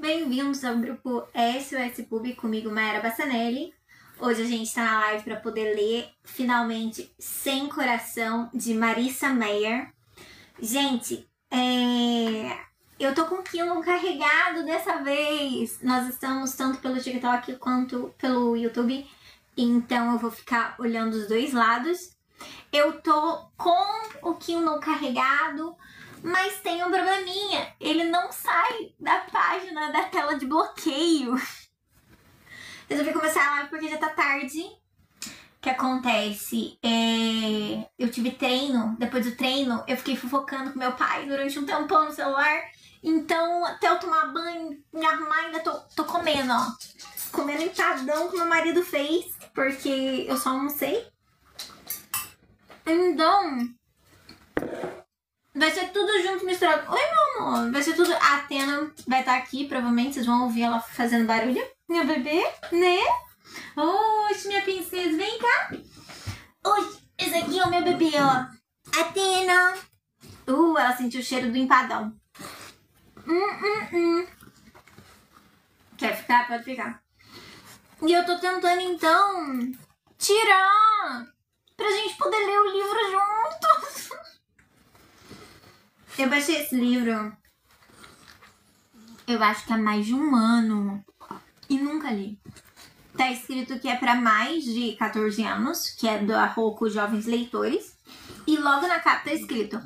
bem-vindos ao grupo SOS Pub, comigo Mayara Bassanelli. Hoje a gente tá na live para poder ler, finalmente, Sem Coração, de Marissa Meyer. Gente, eu tô com o Kindle carregado dessa vez. Nós estamos tanto pelo TikTok quanto pelo YouTube, então eu vou ficar olhando os dois lados. Eu tô com o Kindle carregado, mas tem um probleminha. Ele não sai da página da tela de bloqueio. Resolvi começar a live porque já tá tarde. O que acontece? Eu tive treino. Depois do treino, eu fiquei fofocando com meu pai durante um tempão no celular. Então, até eu tomar banho, me arrumar, ainda tô comendo, ó. Comendo empadão que meu marido fez, porque eu só almocei. Então, vai ser tudo junto, misturado. Oi, meu amor. Vai ser tudo... A Atena vai estar aqui, provavelmente. Vocês vão ouvir ela fazendo barulho. Minha bebê, né? Oxe, minha princesa. Vem cá. Oi, esse aqui é o meu bebê, ó. Atena. Ela sentiu o cheiro do empadão. Quer ficar? Pode ficar. E eu tô tentando, então, tirar pra gente poder ler o livro juntos. Eu baixei esse livro, eu acho que há mais de um ano e nunca li. Tá escrito que é para mais de 14 anos, que é da Roku Jovens Leitores. E logo na capa tá escrito: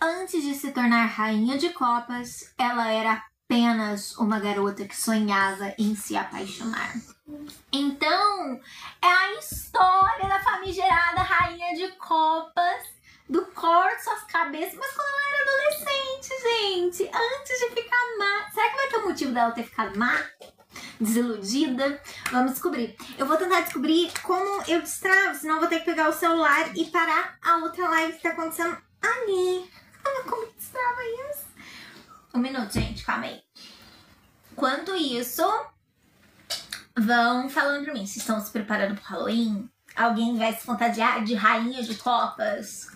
antes de se tornar rainha de copas, ela era apenas uma garota que sonhava em se apaixonar. Então, é a história da famigerada rainha de copas, do corte suas cabeças, mas quando ela era adolescente, gente, antes de ficar má. Será que vai ter um motivo dela ter ficado má? Desiludida? Vamos descobrir. Eu vou tentar descobrir como eu destravo, senão eu vou ter que pegar o celular e parar a outra live que tá acontecendo ali. Olha como que destrava isso. Um minuto, gente, calma aí. Enquanto isso, vão falando pra mim se estão se preparando pro Halloween. Alguém vai se fantasiar de rainha de copas?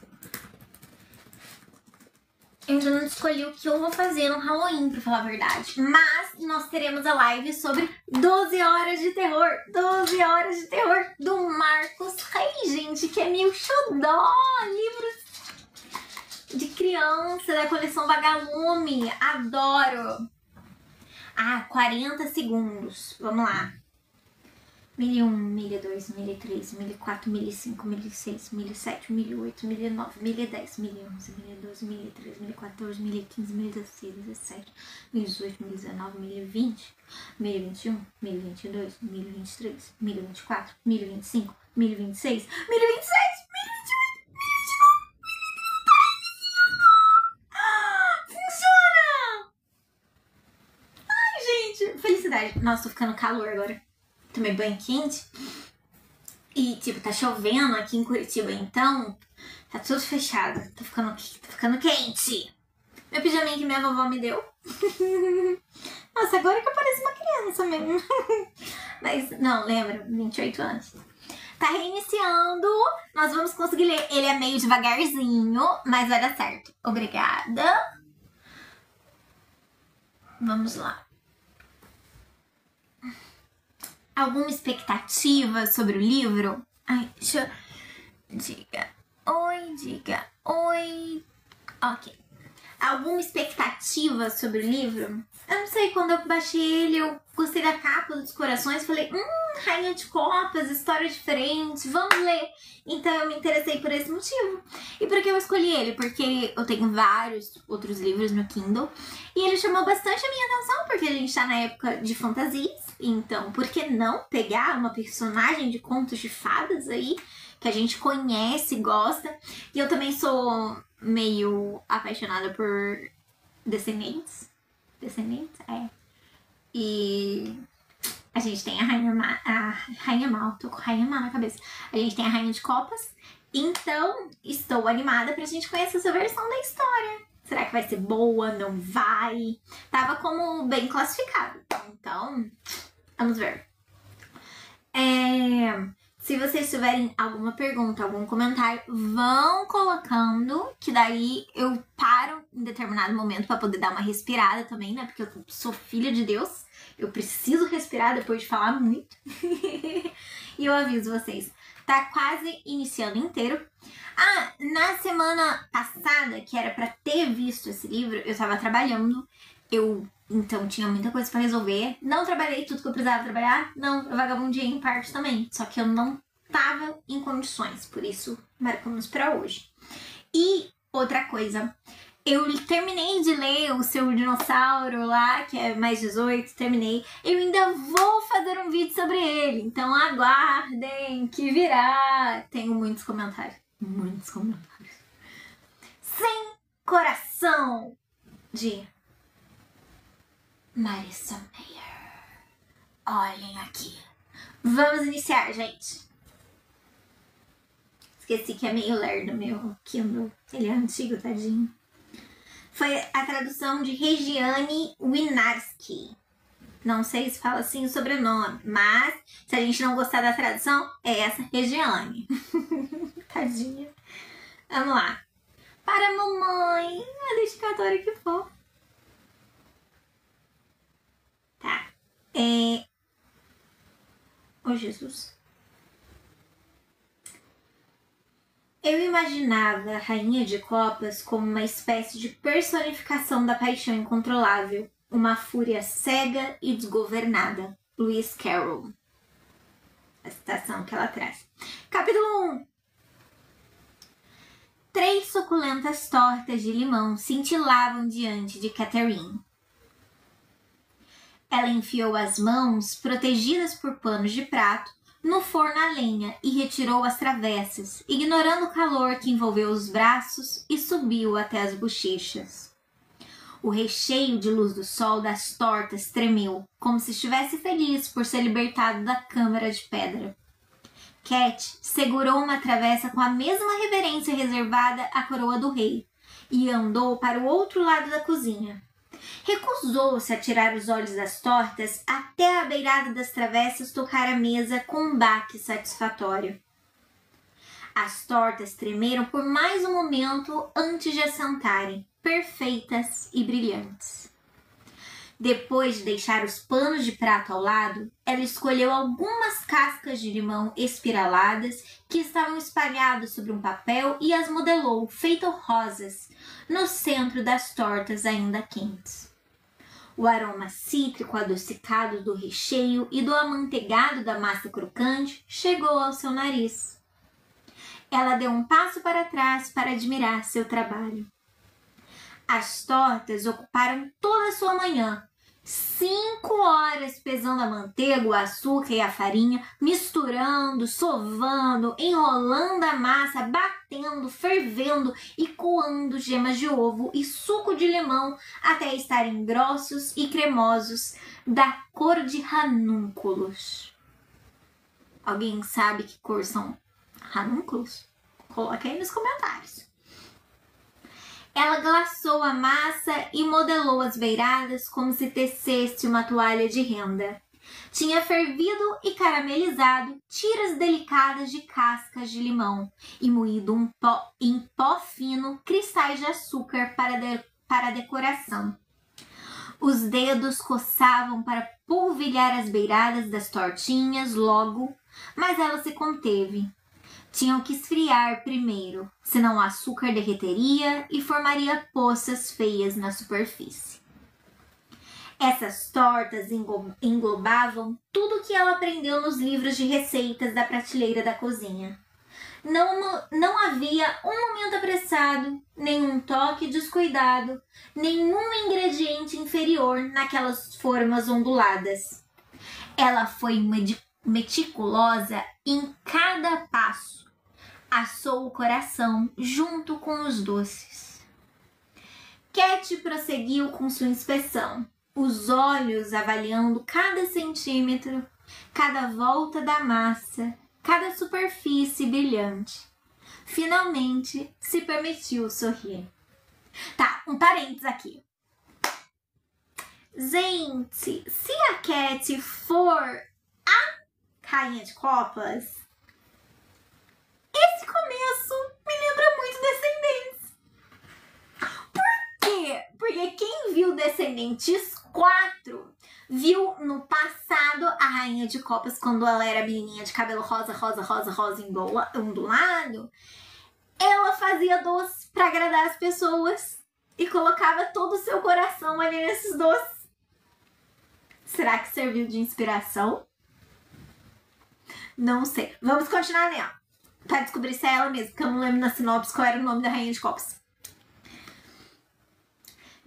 Eu ainda não escolhi o que eu vou fazer no Halloween, pra falar a verdade. Mas nós teremos a live sobre 12 horas de terror. 12 horas de terror do Marcos Reis, gente, que é meu xodó. Livros de criança da coleção Vagalume. Adoro. 40 segundos. Vamos lá. 1001, 1002, 1003, 1004, 1005, 1006, 1007, 1008, 1009, 1010, 1011, 1012, 1013, 1014, 1015, 1016, 1017, 1018, 1019, 1020, 1021, 1022, 1023, 1024, 1025, 1026, 1027, 1028, 1029, 1030. Funciona! Ai, gente, felicidade. Nossa, tô ficando calor agora. Tomei banho quente e, tipo, tá chovendo aqui em Curitiba, então tá tudo fechado. Tá ficando quente. Meu pijaminha que minha vovó me deu. Nossa, agora que eu pareço uma criança mesmo. Mas, não, lembra, 28 anos. Tá reiniciando, nós vamos conseguir ler. Ele é meio devagarzinho, mas vai dar certo. Obrigada. Vamos lá. Alguma expectativa sobre o livro? Ai, deixa eu... Diga oi. Ok. Alguma expectativa sobre o livro? Eu não sei, quando eu baixei ele, eu gostei da capa dos corações, falei, rainha de copas, história diferente, vamos ler. Então eu me interessei por esse motivo. E por que eu escolhi ele? Porque eu tenho vários outros livros no Kindle e ele chamou bastante a minha atenção, porque a gente tá na época de fantasias. Então, por que não pegar uma personagem de contos de fadas aí, que a gente conhece, gosta? E eu também sou meio apaixonada por Descendentes. Descendentes? É. E a gente tem a Rainha Mal, tô com a Rainha Mal na cabeça. A gente tem a Rainha de Copas. Então, estou animada pra gente conhecer essa versão da história. Será que vai ser boa? Não vai? Tava como bem classificado. Então, vamos ver. Se vocês tiverem alguma pergunta, algum comentário, vão colocando, que daí eu paro em determinado momento pra poder dar uma respirada também, né? Porque eu sou filha de Deus, eu preciso respirar depois de falar muito. E eu aviso vocês, tá quase iniciando inteiro. Ah, na semana passada, que era pra ter visto esse livro, eu tava trabalhando, então tinha muita coisa pra resolver. Não trabalhei tudo que eu precisava trabalhar. Não, eu vagabundei em parte também. Só que eu não tava em condições. Por isso, marcamos pra hoje. E outra coisa. Eu terminei de ler o Seu Dinossauro lá, que é mais 18. Terminei. Eu ainda vou fazer um vídeo sobre ele. Então aguardem que virá. Tenho muitos comentários. Muitos comentários. Sem coração de Marissa Mayer. Olhem aqui. Vamos iniciar, gente. Esqueci que é meio lerdo meu Kindle. Ele é antigo, tadinho. Foi a tradução de Regiane Winarski. Não sei se fala assim o sobrenome, mas se a gente não gostar da tradução, é essa Regiane. Tadinha. Vamos lá. Para a mamãe. A dedicatória que fofo. Tá. Oh, Jesus. Eu imaginava a Rainha de Copas como uma espécie de personificação da paixão incontrolável, uma fúria cega e desgovernada. Lewis Carroll. A citação que ela traz. Capítulo 1. 3 suculentas tortas de limão cintilavam diante de Catherine. Ela enfiou as mãos, protegidas por panos de prato, no forno a lenha e retirou as travessas, ignorando o calor que envolveu os braços e subiu até as bochechas. O recheio de luz do sol das tortas tremeu, como se estivesse feliz por ser libertado da câmara de pedra. Cat segurou uma travessa com a mesma reverência reservada à coroa do rei e andou para o outro lado da cozinha. Recusou-se a tirar os olhos das tortas até a beirada das travessas tocar a mesa com um baque satisfatório. As tortas tremeram por mais um momento antes de assentarem, perfeitas e brilhantes. Depois de deixar os panos de prato ao lado, ela escolheu algumas cascas de limão espiraladas que estavam espalhadas sobre um papel e as modelou, feito rosas, no centro das tortas ainda quentes. O aroma cítrico adocicado do recheio e do amanteigado da massa crocante chegou ao seu nariz. Ela deu um passo para trás para admirar seu trabalho. As tortas ocuparam toda a sua manhã. 5 horas pesando a manteiga, o açúcar e a farinha, misturando, sovando, enrolando a massa, batendo, fervendo e coando gemas de ovo e suco de limão até estarem grossos e cremosos, da cor de ranúnculos. Alguém sabe que cor são ranúnculos? Coloque aí nos comentários. Ela glaçou a massa e modelou as beiradas como se tecesse uma toalha de renda. Tinha fervido e caramelizado tiras delicadas de cascas de limão e moído em pó fino cristais de açúcar para decoração. Os dedos coçavam para polvilhar as beiradas das tortinhas logo, mas ela se conteve. Tinham que esfriar primeiro, senão o açúcar derreteria e formaria poças feias na superfície. Essas tortas englobavam tudo o que ela aprendeu nos livros de receitas da prateleira da cozinha. Não havia um momento apressado, nenhum toque descuidado, nenhum ingrediente inferior naquelas formas onduladas. Ela foi meticulosa em cada passo. Assou o coração junto com os doces. Cat prosseguiu com sua inspeção, os olhos avaliando cada centímetro, cada volta da massa, cada superfície brilhante. Finalmente, se permitiu sorrir. Tá, um parênteses aqui. Gente, se a Cat for a Rainha de Copas, Porque quem viu Descendentes 4 viu no passado a Rainha de Copas, quando ela era menininha de cabelo rosa, rosa, rosa, rosa ondulado, ela fazia doce pra agradar as pessoas e colocava todo o seu coração ali nesses doces. Será que serviu de inspiração? Não sei. Vamos continuar lendo pra descobrir se é ela mesma, porque eu não lembro na sinopse qual era o nome da Rainha de Copas.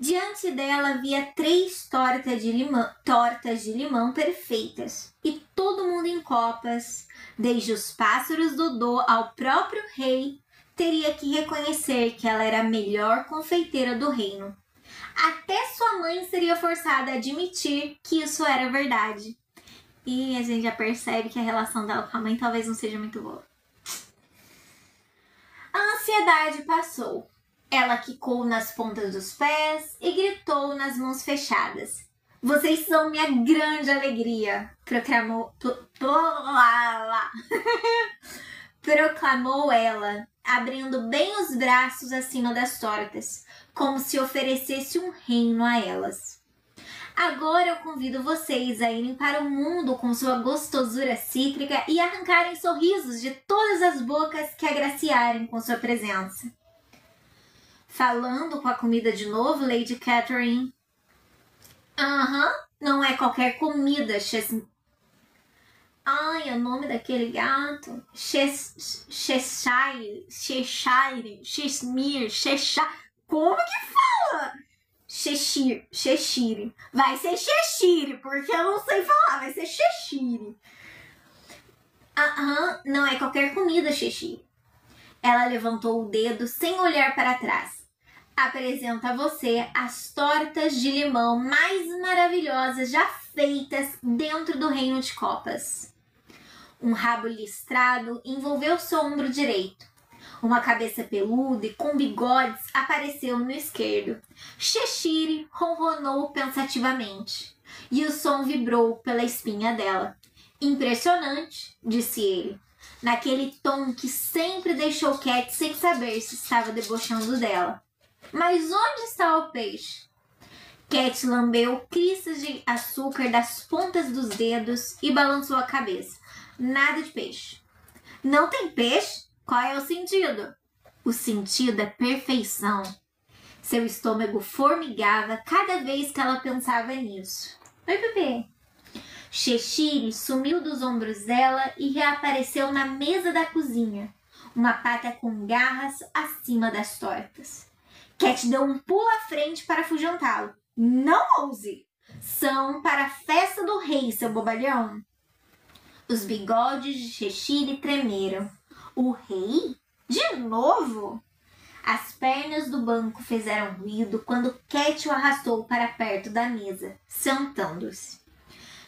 Diante dela havia 3 tortas de limão perfeitas, e todo mundo em Copas, desde os pássaros Dodô ao próprio rei, teria que reconhecer que ela era a melhor confeiteira do reino. Até sua mãe seria forçada a admitir que isso era verdade. E a gente já percebe que a relação dela com a mãe talvez não seja muito boa. A ansiedade passou. Ela quicou nas pontas dos pés e gritou nas mãos fechadas. Vocês são minha grande alegria, proclamou ela, abrindo bem os braços acima das tortas, como se oferecesse um reino a elas. Agora eu convido vocês a irem para o mundo com sua gostosura cítrica e arrancarem sorrisos de todas as bocas que agraciarem com sua presença. Falando com a comida de novo, Lady Catherine. Não é qualquer comida, Ai, é o nome daquele gato. Cheshire. Como que fala? Cheshire. Vai ser Cheshire, porque eu não sei falar, vai ser Cheshire. Não é qualquer comida, Cheshire. Ela levantou o dedo sem olhar para trás. Apresento a você as tortas de limão mais maravilhosas já feitas dentro do reino de Copas. Um rabo listrado envolveu seu ombro direito. Uma cabeça peluda e com bigodes apareceu no esquerdo. Cheshire ronronou pensativamente, e o som vibrou pela espinha dela. Impressionante, disse ele, naquele tom que sempre deixou Cat sem saber se estava debochando dela. Mas onde está o peixe? Cat lambeu cristas de açúcar das pontas dos dedos e balançou a cabeça. Nada de peixe. Não tem peixe? Qual é o sentido? O sentido é perfeição. Seu estômago formigava cada vez que ela pensava nisso. Oi, bebê. Cheshire sumiu dos ombros dela e reapareceu na mesa da cozinha, uma pata com garras acima das tortas. Cat deu um pulo à frente para afugentá-lo. Não ouse! São para a festa do rei, seu bobalhão. Os bigodes de Cheshire tremeram. O rei? De novo? As pernas do banco fizeram ruído quando Cat o arrastou para perto da mesa, sentando-se.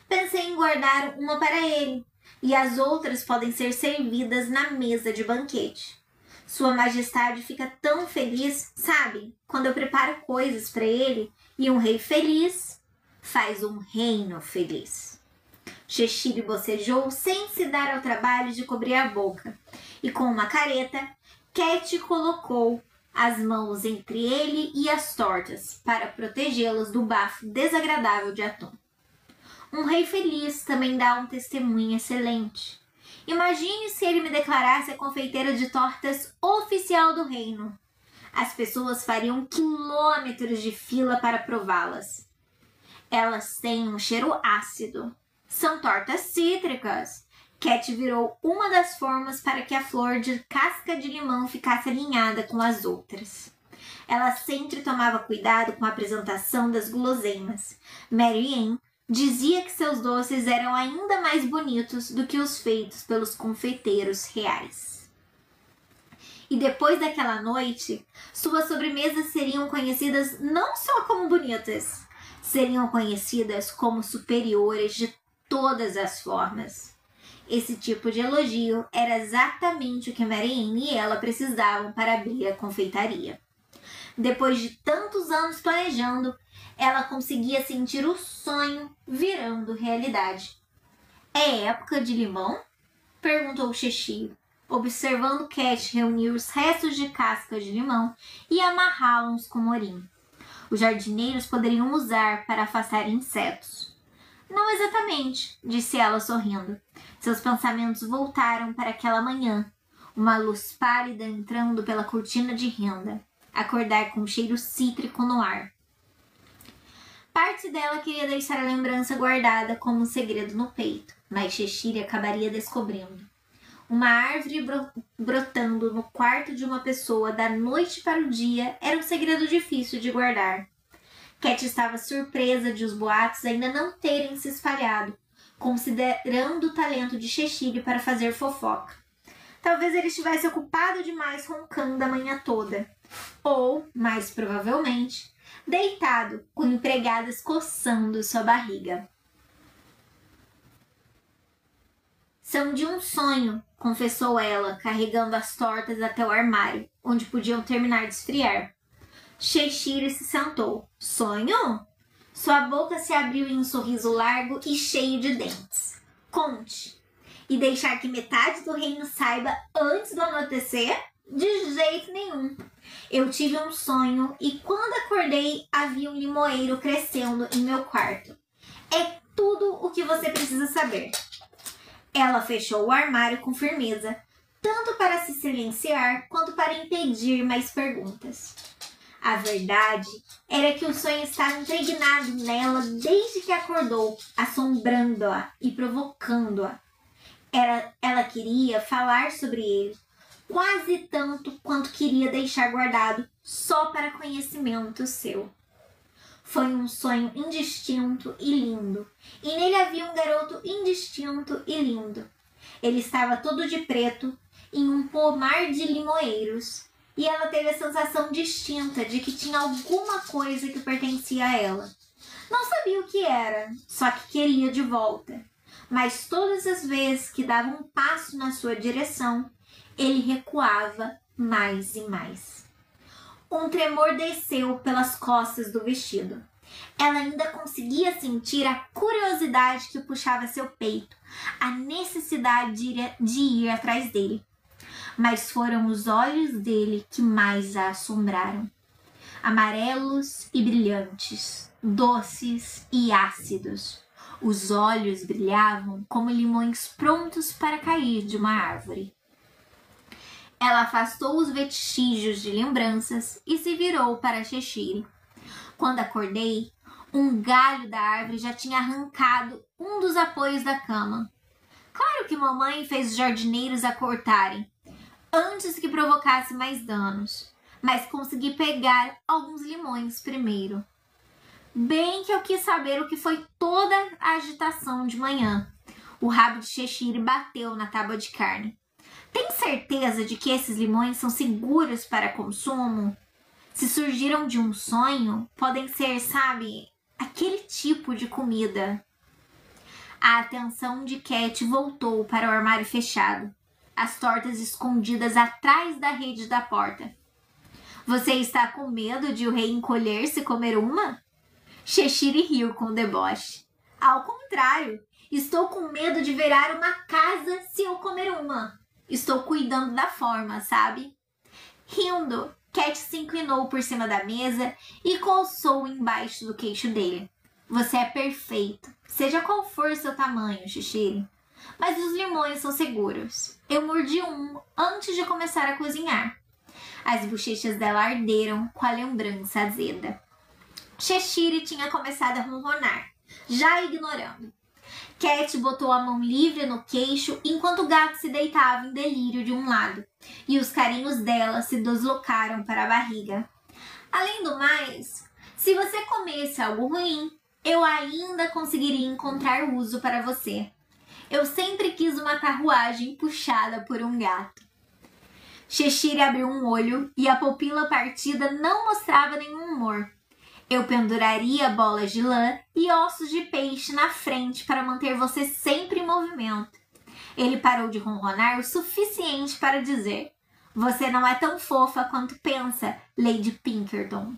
Pensei em guardar uma para ele, e as outras podem ser servidas na mesa de banquete. Sua Majestade fica tão feliz, sabe? Quando eu preparo coisas para ele, e um rei feliz faz um reino feliz. Cheshire bocejou sem se dar ao trabalho de cobrir a boca, e com uma careta, Cat colocou as mãos entre ele e as tortas para protegê-los do bafo desagradável de atum. Um rei feliz também dá um testemunho excelente. Imagine se ele me declarasse a confeiteira de tortas oficial do reino. As pessoas fariam quilômetros de fila para prová-las. Elas têm um cheiro ácido. São tortas cítricas. Cat virou uma das formas para que a flor de casca de limão ficasse alinhada com as outras. Ela sempre tomava cuidado com a apresentação das guloseimas. Mary Ann dizia que seus doces eram ainda mais bonitos do que os feitos pelos confeiteiros reais. E depois daquela noite, suas sobremesas seriam conhecidas não só como bonitas, seriam conhecidas como superiores de todas as formas. Esse tipo de elogio era exatamente o que Mary Ann e ela precisavam para abrir a confeitaria. Depois de tantos anos planejando, ela conseguia sentir o sonho virando realidade. É época de limão? Perguntou Cheshire, observando Cat reunir os restos de casca de limão e amarrá-los com morim. os jardineiros poderiam usar para afastar insetos. Não exatamente, disse ela sorrindo. Seus pensamentos voltaram para aquela manhã, uma luz pálida entrando pela cortina de renda, acordar com um cheiro cítrico no ar. Parte dela queria deixar a lembrança guardada como um segredo no peito, mas Cheshire acabaria descobrindo. Uma árvore brotando no quarto de uma pessoa da noite para o dia era um segredo difícil de guardar. Cat estava surpresa de os boatos ainda não terem se espalhado, considerando o talento de Cheshire para fazer fofoca. Talvez ele estivesse ocupado demais roncando a manhã toda. Ou, mais provavelmente, deitado com empregadas coçando sua barriga. São de um sonho, confessou ela, carregando as tortas até o armário, onde podiam terminar de esfriar. Cheshire se sentou. Sonho? Sua boca se abriu em um sorriso largo e cheio de dentes. Conte. E deixar que metade do reino saiba antes do anoitecer? De jeito nenhum. Eu tive um sonho e quando acordei havia um limoeiro crescendo em meu quarto. É tudo o que você precisa saber. Ela fechou o armário com firmeza, tanto para se silenciar quanto para impedir mais perguntas. A verdade era que o sonho estava impregnado nela desde que acordou, assombrando-a e provocando-a. Ela queria falar sobre ele, quase tanto quanto queria deixar guardado só para conhecimento seu. Foi um sonho indistinto e lindo, e nele havia um garoto indistinto e lindo. Ele estava todo de preto, em um pomar de limoeiros, e ela teve a sensação distinta de que tinha alguma coisa que pertencia a ela. Não sabia o que era, só que queria de volta. Mas todas as vezes que dava um passo na sua direção, ele recuava mais e mais. Um tremor desceu pelas costas do vestido. Ela ainda conseguia sentir a curiosidade que puxava seu peito, a necessidade de ir atrás dele. Mas foram os olhos dele que mais a assombraram. Amarelos e brilhantes, doces e ácidos. Os olhos brilhavam como limões prontos para cair de uma árvore. Ela afastou os vestígios de lembranças e se virou para Cheshire. Quando acordei, um galho da árvore já tinha arrancado um dos apoios da cama. Claro que mamãe fez os jardineiros a cortarem, antes que provocasse mais danos, mas consegui pegar alguns limões primeiro. Bem que eu quis saber o que foi toda a agitação de manhã. O rabo de Cheshire bateu na tábua de carne. Tem certeza de que esses limões são seguros para consumo? Se surgiram de um sonho, podem ser, sabe, aquele tipo de comida. A atenção de Cat voltou para o armário fechado, as tortas escondidas atrás da rede da porta. Você está com medo de o rei encolher-se e comer uma? Cheshire riu com deboche. Ao contrário, estou com medo de virar uma casa se eu comer uma. Estou cuidando da forma, sabe? Rindo, Cat se inclinou por cima da mesa e coçou embaixo do queixo dele. Você é perfeito, seja qual for seu tamanho, Cheshire. Mas os limões são seguros. Eu mordi um antes de começar a cozinhar. As bochechas dela arderam com a lembrança azeda. Cheshire tinha começado a ronronar, já ignorando. Cat botou a mão livre no queixo enquanto o gato se deitava em delírio de um lado, e os carinhos dela se deslocaram para a barriga. Além do mais, se você comesse algo ruim, eu ainda conseguiria encontrar uso para você. Eu sempre quis uma carruagem puxada por um gato. Cheshire abriu um olho e a pupila partida não mostrava nenhum humor. Eu penduraria bolas de lã e ossos de peixe na frente para manter você sempre em movimento. Ele parou de ronronar o suficiente para dizer: você não é tão fofa quanto pensa, Lady Pinkerton.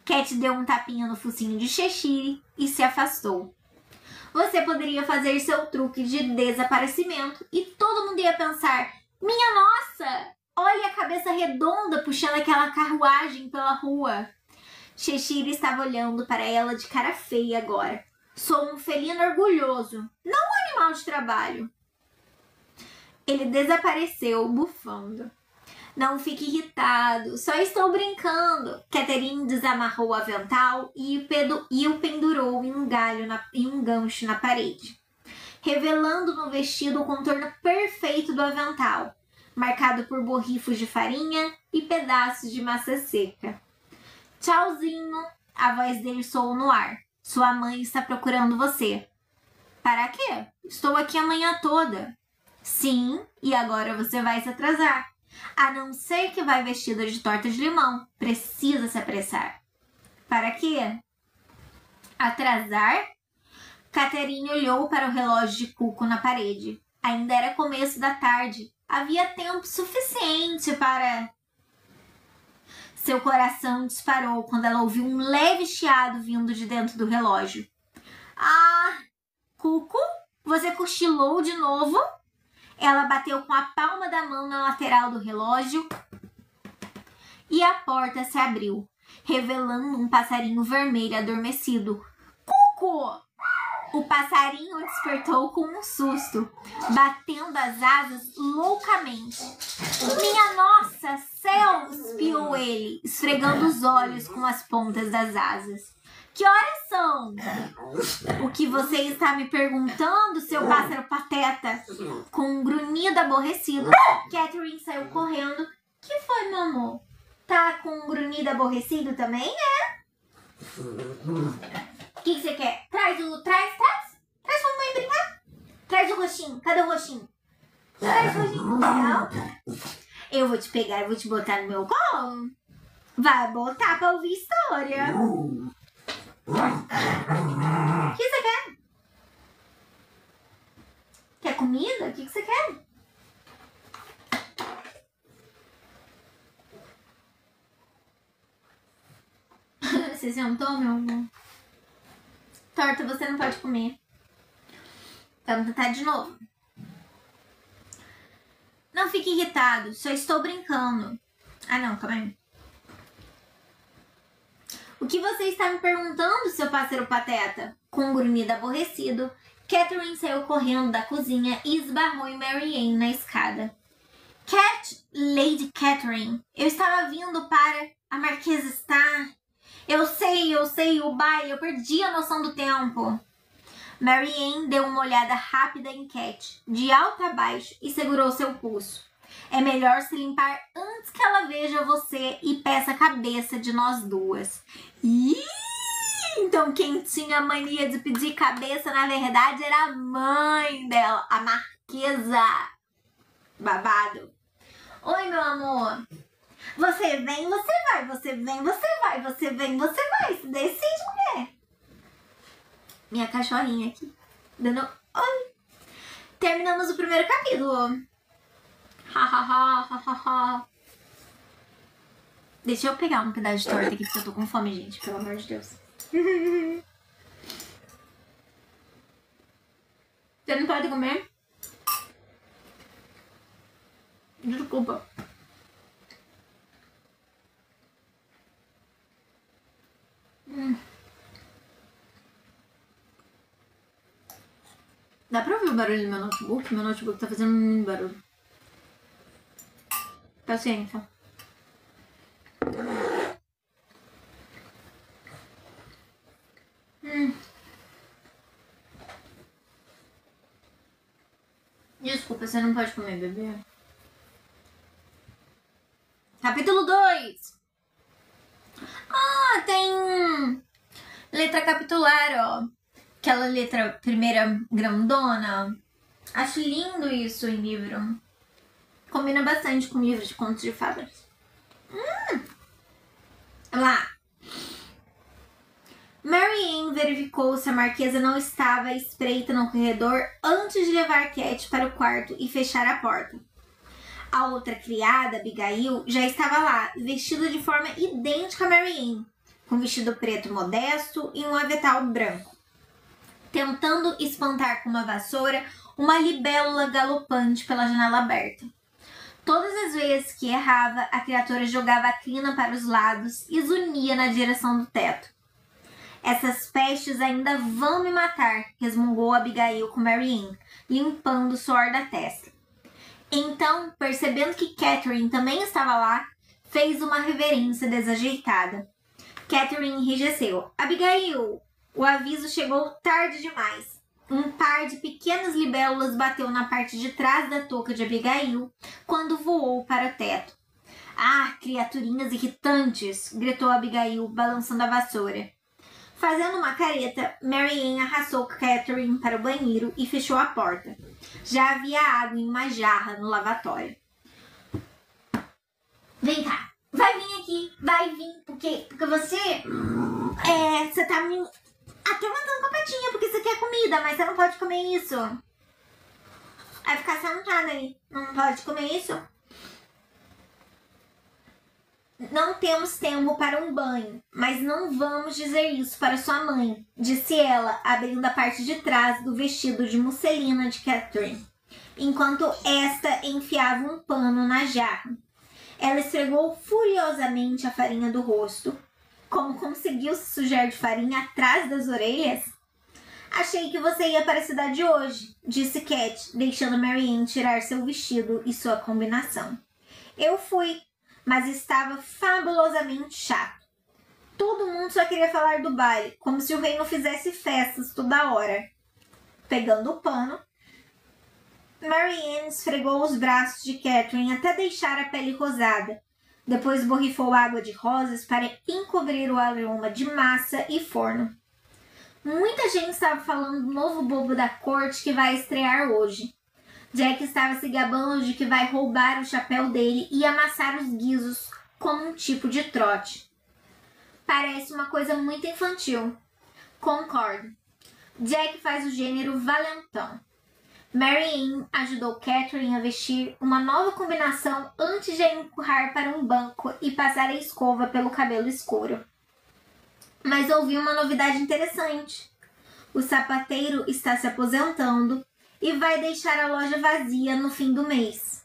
Cat deu um tapinha no focinho de Cheshire e se afastou. Você poderia fazer seu truque de desaparecimento e todo mundo ia pensar: minha nossa, olha a cabeça redonda puxando aquela carruagem pela rua. Cheshire estava olhando para ela de cara feia agora. Sou um felino orgulhoso, não um animal de trabalho. Ele desapareceu, bufando. Não fique irritado, só estou brincando. Catherine desamarrou o avental e o pendurou em um gancho na parede, revelando no vestido o contorno perfeito do avental, marcado por borrifos de farinha e pedaços de massa seca. Tchauzinho, a voz dele soou no ar. Sua mãe está procurando você. Para quê? Estou aqui a manhã toda. Sim, e agora você vai se atrasar. A não ser que vai vestida de torta de limão. Precisa se apressar. Para quê? Atrasar? Catherine olhou para o relógio de cuco na parede. Ainda era começo da tarde. Havia tempo suficiente para... Seu coração disparou quando ela ouviu um leve chiado vindo de dentro do relógio. Ah, Cuco, você cochilou de novo? Ela bateu com a palma da mão na lateral do relógio e a porta se abriu, revelando um passarinho vermelho adormecido. Cuco! O passarinho despertou com um susto, batendo as asas loucamente. Minha nossa, céus! Piou ele, esfregando os olhos com as pontas das asas. Que horas são? O que você está me perguntando, seu pássaro pateta? Com um grunhido aborrecido, Catherine saiu correndo. Que foi, meu amor? Tá com um grunhido aborrecido também, é? O que você quer? Traz, pra mamãe brincar. Traz o roxinho. Cadê o roxinho? Traz o roxinho. Não. Eu vou te pegar e vou te botar no meu colo. Vai botar pra ouvir história. O que você quer? Quer comida? O que você quer? Você sentou, meu amor? Torta você não pode comer. Vamos tentar de novo. Não fique irritado, só estou brincando. Ah, não, calma aí. O que você está me perguntando, seu pássaro pateta? Com um grunhido aborrecido, Catherine saiu correndo da cozinha e esbarrou em Mary Ann na escada. Lady Catherine, eu estava vindo para... A Marquesa está... Eu sei, o baile, eu perdi a noção do tempo. Mary Ann deu uma olhada rápida em Cat, de alto a baixo, e segurou seu pulso. É melhor se limpar antes que ela veja você e peça a cabeça de nós duas. Ih, então quem tinha a mania de pedir cabeça, na verdade, era a mãe dela, a Marquesa. Babado. Oi, meu amor. Você vem, você vai, você vem, você vai, você vem, você vai. Se decide, mulher. Minha cachorrinha aqui, dando oi. Terminamos o primeiro capítulo. Deixa eu pegar um pedaço de torta aqui, porque eu tô com fome, gente. Pelo amor de Deus. Você não pode comer? Desculpa. Dá pra ouvir o barulho do meu notebook? Meu notebook tá fazendo muito barulho. Paciência. Desculpa, você não pode comer, bebê. Capítulo 2. Ah, tem letra capitular, ó. Aquela letra primeira grandona. Acho lindo isso em livro. Combina bastante com livros de contos de fadas. Lá. Mary Ann verificou se a Marquesa não estava à espreita no corredor antes de levar Cat para o quarto e fechar a porta. A outra criada, Abigail, já estava lá, vestida de forma idêntica a Mary Ann, com um vestido preto modesto e um avental branco, tentando espantar com uma vassoura uma libélula galopante pela janela aberta. Todas as vezes que errava, a criatura jogava a crina para os lados e zunia na direção do teto. Essas pestes ainda vão me matar, resmungou Abigail com Marianne, limpando o suor da testa. Então, percebendo que Catherine também estava lá, fez uma reverência desajeitada. Catherine enrijeceu. Abigail, o aviso chegou tarde demais. Um par de pequenas libélulas bateu na parte de trás da touca de Abigail quando voou para o teto. Ah, criaturinhas irritantes! Gritou Abigail, balançando a vassoura. Fazendo uma careta, Marianne arrastou Catherine para o banheiro e fechou a porta. Já havia água em uma jarra no lavatório. Vem cá, vai vir aqui, vai vir, porque você tá me atormentando com a patinha, porque você quer comida, mas você não pode comer isso. Vai ficar sentada aí, não pode comer isso. Não temos tempo para um banho, mas não vamos dizer isso para sua mãe, disse ela, abrindo a parte de trás do vestido de musselina de Catherine, enquanto esta enfiava um pano na jarra. Ela esfregou furiosamente a farinha do rosto. Como conseguiu se sujar de farinha atrás das orelhas? Achei que você ia para a cidade hoje, disse Cat, deixando Marianne tirar seu vestido e sua combinação. Eu fui, mas estava fabulosamente chato. Todo mundo só queria falar do baile, como se o rei não fizesse festas toda hora. Pegando o pano, Marianne esfregou os braços de Catherine até deixar a pele rosada. Depois borrifou água de rosas para encobrir o aroma de massa e forno. Muita gente estava falando do novo bobo da corte que vai estrear hoje. Jack estava se gabando de que vai roubar o chapéu dele e amassar os guizos como um tipo de trote. Parece uma coisa muito infantil. Concordo. Jack faz o gênero valentão. Marianne ajudou Catherine a vestir uma nova combinação antes de a empurrar para um banco e passar a escova pelo cabelo escuro. Mas ouvi uma novidade interessante. O sapateiro está se aposentando e vai deixar a loja vazia no fim do mês.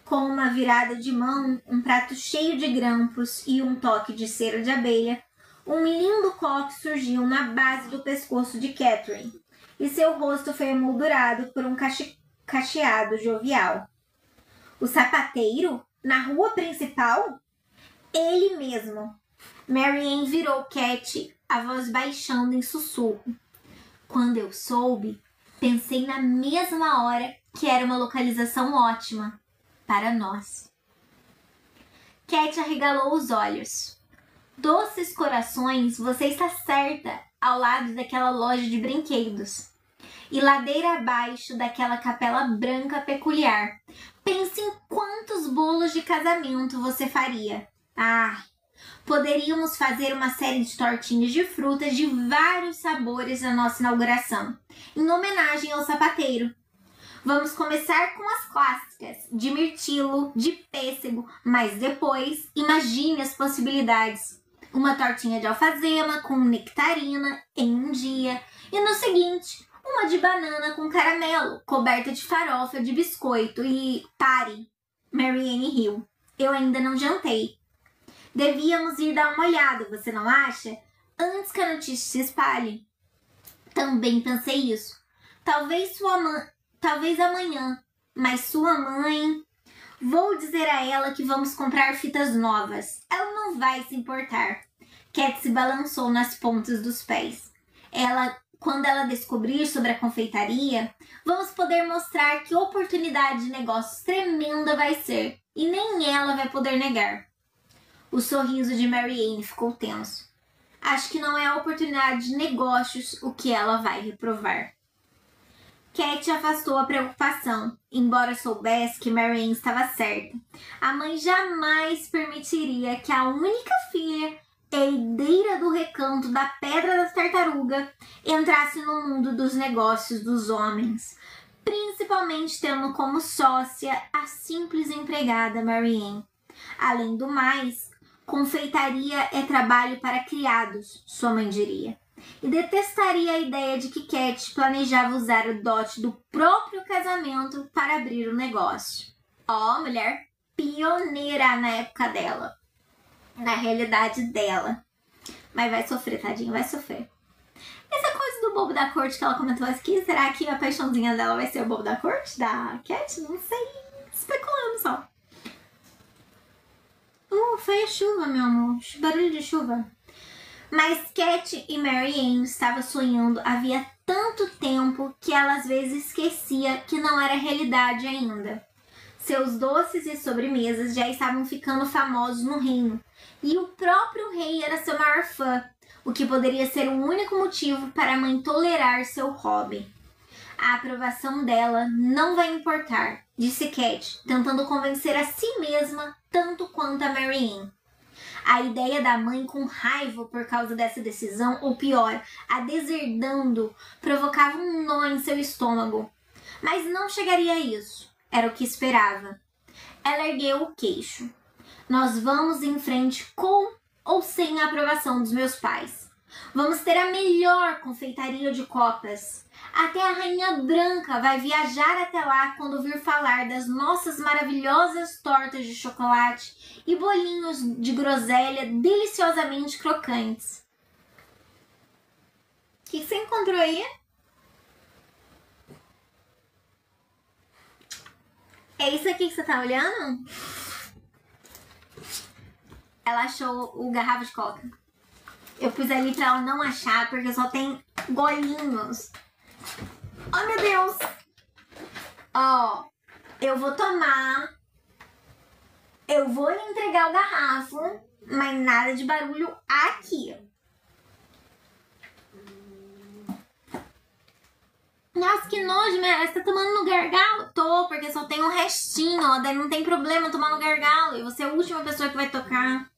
Com uma virada de mão, um prato cheio de grampos e um toque de cera de abelha, um lindo coque surgiu na base do pescoço de Catherine, e seu rosto foi emoldurado por um cacheado jovial. O sapateiro? Na rua principal? Ele mesmo. Marianne virou Cat, a voz baixando em sussurro. Quando eu soube, pensei na mesma hora que era uma localização ótima para nós. Cat arregalou os olhos. Doces corações, você está certa, ao lado daquela loja de brinquedos. E ladeira abaixo daquela capela branca peculiar. Pense em quantos bolos de casamento você faria. Ah, poderíamos fazer uma série de tortinhas de frutas de vários sabores na nossa inauguração, em homenagem ao sapateiro. Vamos começar com as clássicas, de mirtilo, de pêssego, mas depois, imagine as possibilidades. Uma tortinha de alfazema com nectarina em um dia, e no seguinte, uma de banana com caramelo, coberta de farofa de biscoito e... Pare! Marianne riu. Eu ainda não jantei. Devíamos ir dar uma olhada, você não acha? Antes que a notícia se espalhe. Também pensei isso. Talvez amanhã, mas sua mãe... Vou dizer a ela que vamos comprar fitas novas. Ela não vai se importar. Cat se balançou nas pontas dos pés. Quando ela descobrir sobre a confeitaria, vamos poder mostrar que oportunidade de negócios tremenda vai ser. E nem ela vai poder negar. O sorriso de Marianne ficou tenso. Acho que não é a oportunidade de negócios o que ela vai reprovar. Cat afastou a preocupação, embora soubesse que Marianne estava certa. A mãe jamais permitiria que a única filha, herdeira do recanto da Pedra da Tartaruga, entrasse no mundo dos negócios dos homens, principalmente tendo como sócia a simples empregada Marianne. Além do mais, confeitaria é trabalho para criados, sua mãe diria. E detestaria a ideia de que Cat planejava usar o dote do próprio casamento para abrir o negócio. Ó, mulher pioneira na época dela. Na realidade dela. Mas vai sofrer, tadinho, vai sofrer. Essa coisa do bobo da corte que ela comentou aqui, será que a paixãozinha dela vai ser o bobo da corte? Da Cat? Não sei. Especulando só. Foi a chuva, meu amor. Barulho de chuva. Mas Cat e Mary Ann estavam sonhando havia tanto tempo que ela às vezes esquecia que não era realidade ainda. Seus doces e sobremesas já estavam ficando famosos no reino, e o próprio rei era seu maior fã, o que poderia ser o único motivo para a mãe tolerar seu hobby. A aprovação dela não vai importar, disse Cat, tentando convencer a si mesma tanto quanto a Mary Ann. A ideia da mãe com raiva por causa dessa decisão, ou pior, a deserdando, provocava um nó em seu estômago. Mas não chegaria a isso. Era o que esperava. Ela ergueu o queixo. Nós vamos em frente com ou sem a aprovação dos meus pais. Vamos ter a melhor confeitaria de copas. Até a Rainha Branca vai viajar até lá quando ouvir falar das nossas maravilhosas tortas de chocolate e bolinhos de groselha deliciosamente crocantes. O que você encontrou aí? É isso aqui que você tá olhando? Ela achou o garrafa de coca. Eu pus ali pra ela não achar, porque só tem golinhos. Oh, meu Deus! Ó, eu vou tomar. Eu vou lhe entregar o garrafo, mas nada de barulho aqui. Nossa, que nojo, né? Você tá tomando no gargalo? Tô, porque só tem um restinho, ó. Daí não tem problema tomar no gargalo. E você é a última pessoa que vai tocar.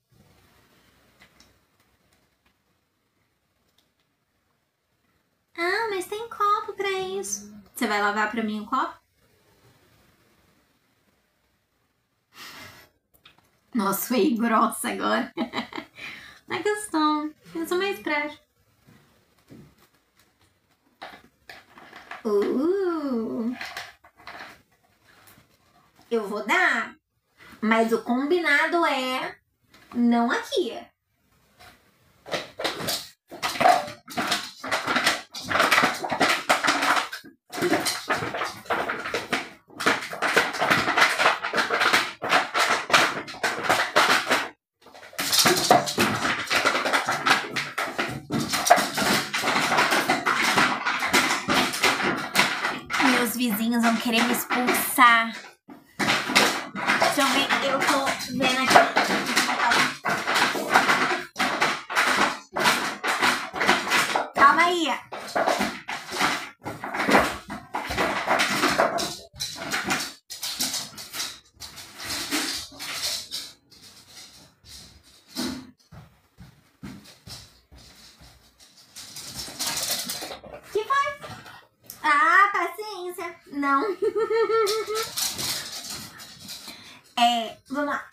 Ah, mas tem copo pra isso. Você vai lavar pra mim o copo? Nossa, foi grossa agora. Não é questão. Eu sou mais prática. Eu vou dar, mas o combinado é não aqui. Meus vizinhos vão querer me expulsar. Deixa eu ver, eu tô vendo aqui. Calma aí. Que foi? Ah, paciência. Não. Vamos lá.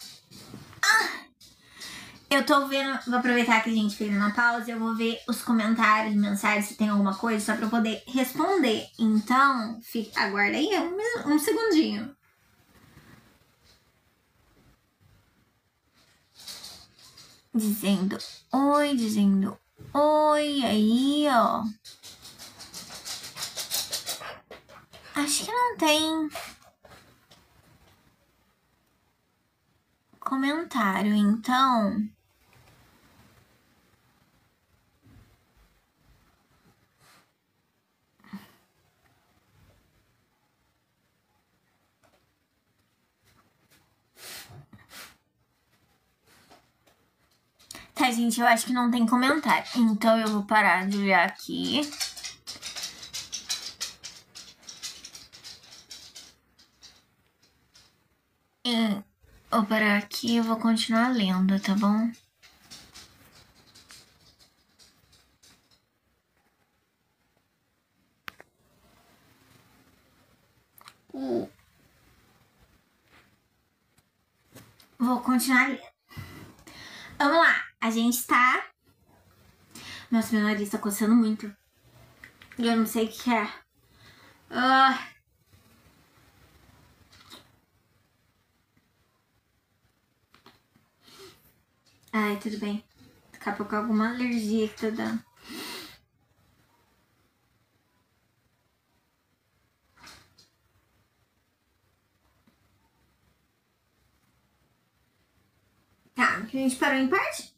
Eu tô vendo, vou aproveitar que a gente fez uma pausa e eu vou ver os comentários, mensagens, se tem alguma coisa, só pra eu poder responder. Então, aguarda aí um segundinho. Dizendo oi, aí, ó. Acho que não tem comentário, então. Tá, gente, eu acho que não tem comentário. Então eu vou parar de olhar aqui. Vou parar aqui e eu vou continuar lendo, tá bom? Vou continuar lendo. Vamos lá. A gente tá... Nossa, meu nariz tá coçando muito. E eu não sei o que é. Ai, tudo bem. Daqui a pouco alguma alergia que tá dando. Tá, a gente parou em parte?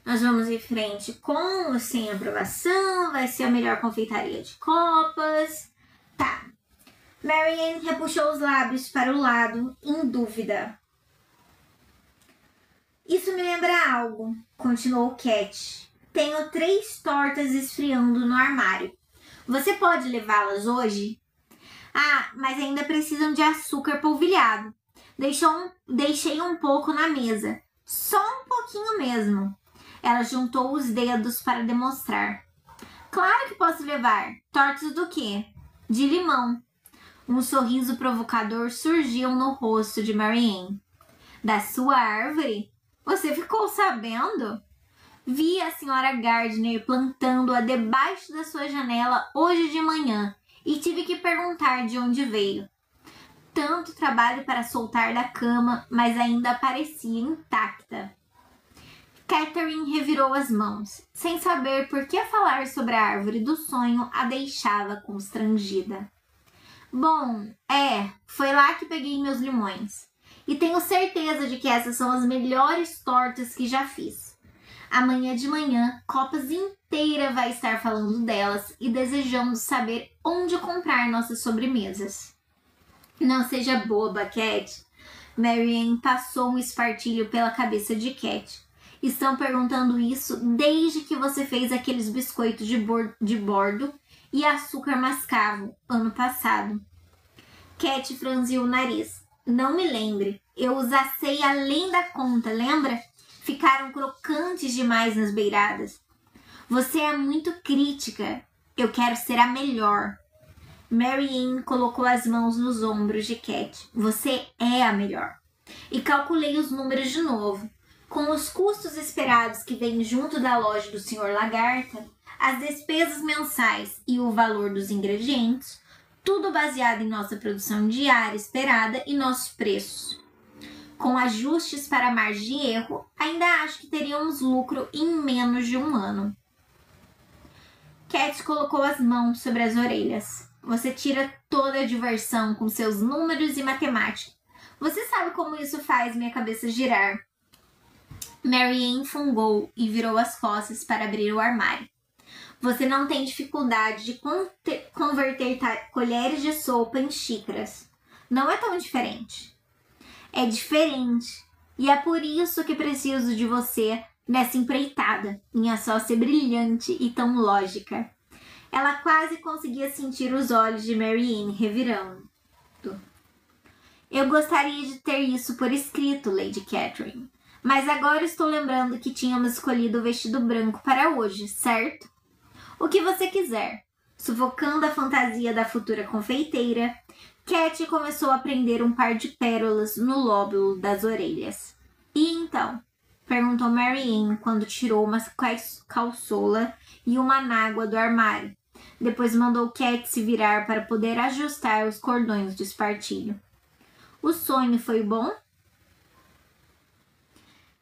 Nós vamos em frente com ou sem aprovação. Vai ser a melhor confeitaria de copas. Tá. Marianne repuxou os lábios para o lado, em dúvida. Isso me lembra algo, continuou Cat. Tenho 3 tortas esfriando no armário. Você pode levá-las hoje? Ah, mas ainda precisam de açúcar polvilhado. Deixei um pouco na mesa. Só um pouquinho mesmo. Ela juntou os dedos para demonstrar. Claro que posso levar. Tortas do quê? De limão. Um sorriso provocador surgiu no rosto de Marianne. Da sua árvore? Você ficou sabendo? Vi a senhora Gardner plantando-a debaixo da sua janela hoje de manhã e tive que perguntar de onde veio. Tanto trabalho para soltar da cama, mas ainda parecia intacta. Catherine revirou as mãos, sem saber por que falar sobre a árvore do sonho a deixava constrangida. Bom, foi lá que peguei meus limões. E tenho certeza de que essas são as melhores tortas que já fiz. Amanhã de manhã, Copas inteira vai estar falando delas e desejando saber onde comprar nossas sobremesas. Não seja boba, Cat. Marianne passou um espartilho pela cabeça de Cat. Estão perguntando isso desde que você fez aqueles biscoitos de bordo e açúcar mascavo ano passado. Cat franziu o nariz. Não me lembre. Eu os assei além da conta, lembra? Ficaram crocantes demais nas beiradas. Você é muito crítica. Eu quero ser a melhor. Marianne colocou as mãos nos ombros de Cat. Você é a melhor. E calculei os números de novo. Com os custos esperados que vêm junto da loja do Sr. Lagarta, as despesas mensais e o valor dos ingredientes, tudo baseado em nossa produção diária esperada e nossos preços. Com ajustes para a margem de erro, ainda acho que teríamos lucro em menos de um ano. Cat colocou as mãos sobre as orelhas. Você tira toda a diversão com seus números e matemática. Você sabe como isso faz minha cabeça girar. Marianne fungou e virou as costas para abrir o armário. Você não tem dificuldade de converter colheres de sopa em xícaras. Não é tão diferente. É diferente. E é por isso que preciso de você nessa empreitada, minha sócia brilhante e tão lógica. Ela quase conseguia sentir os olhos de Marianne revirando. Eu gostaria de ter isso por escrito, Lady Catherine. Mas agora estou lembrando que tínhamos escolhido o vestido branco para hoje, certo? O que você quiser. Sufocando a fantasia da futura confeiteira, Cat começou a prender um par de pérolas no lóbulo das orelhas. E então? Perguntou Marianne quando tirou uma calçola e uma anágua do armário. Depois mandou Cat se virar para poder ajustar os cordões do espartilho. O sonho foi bom?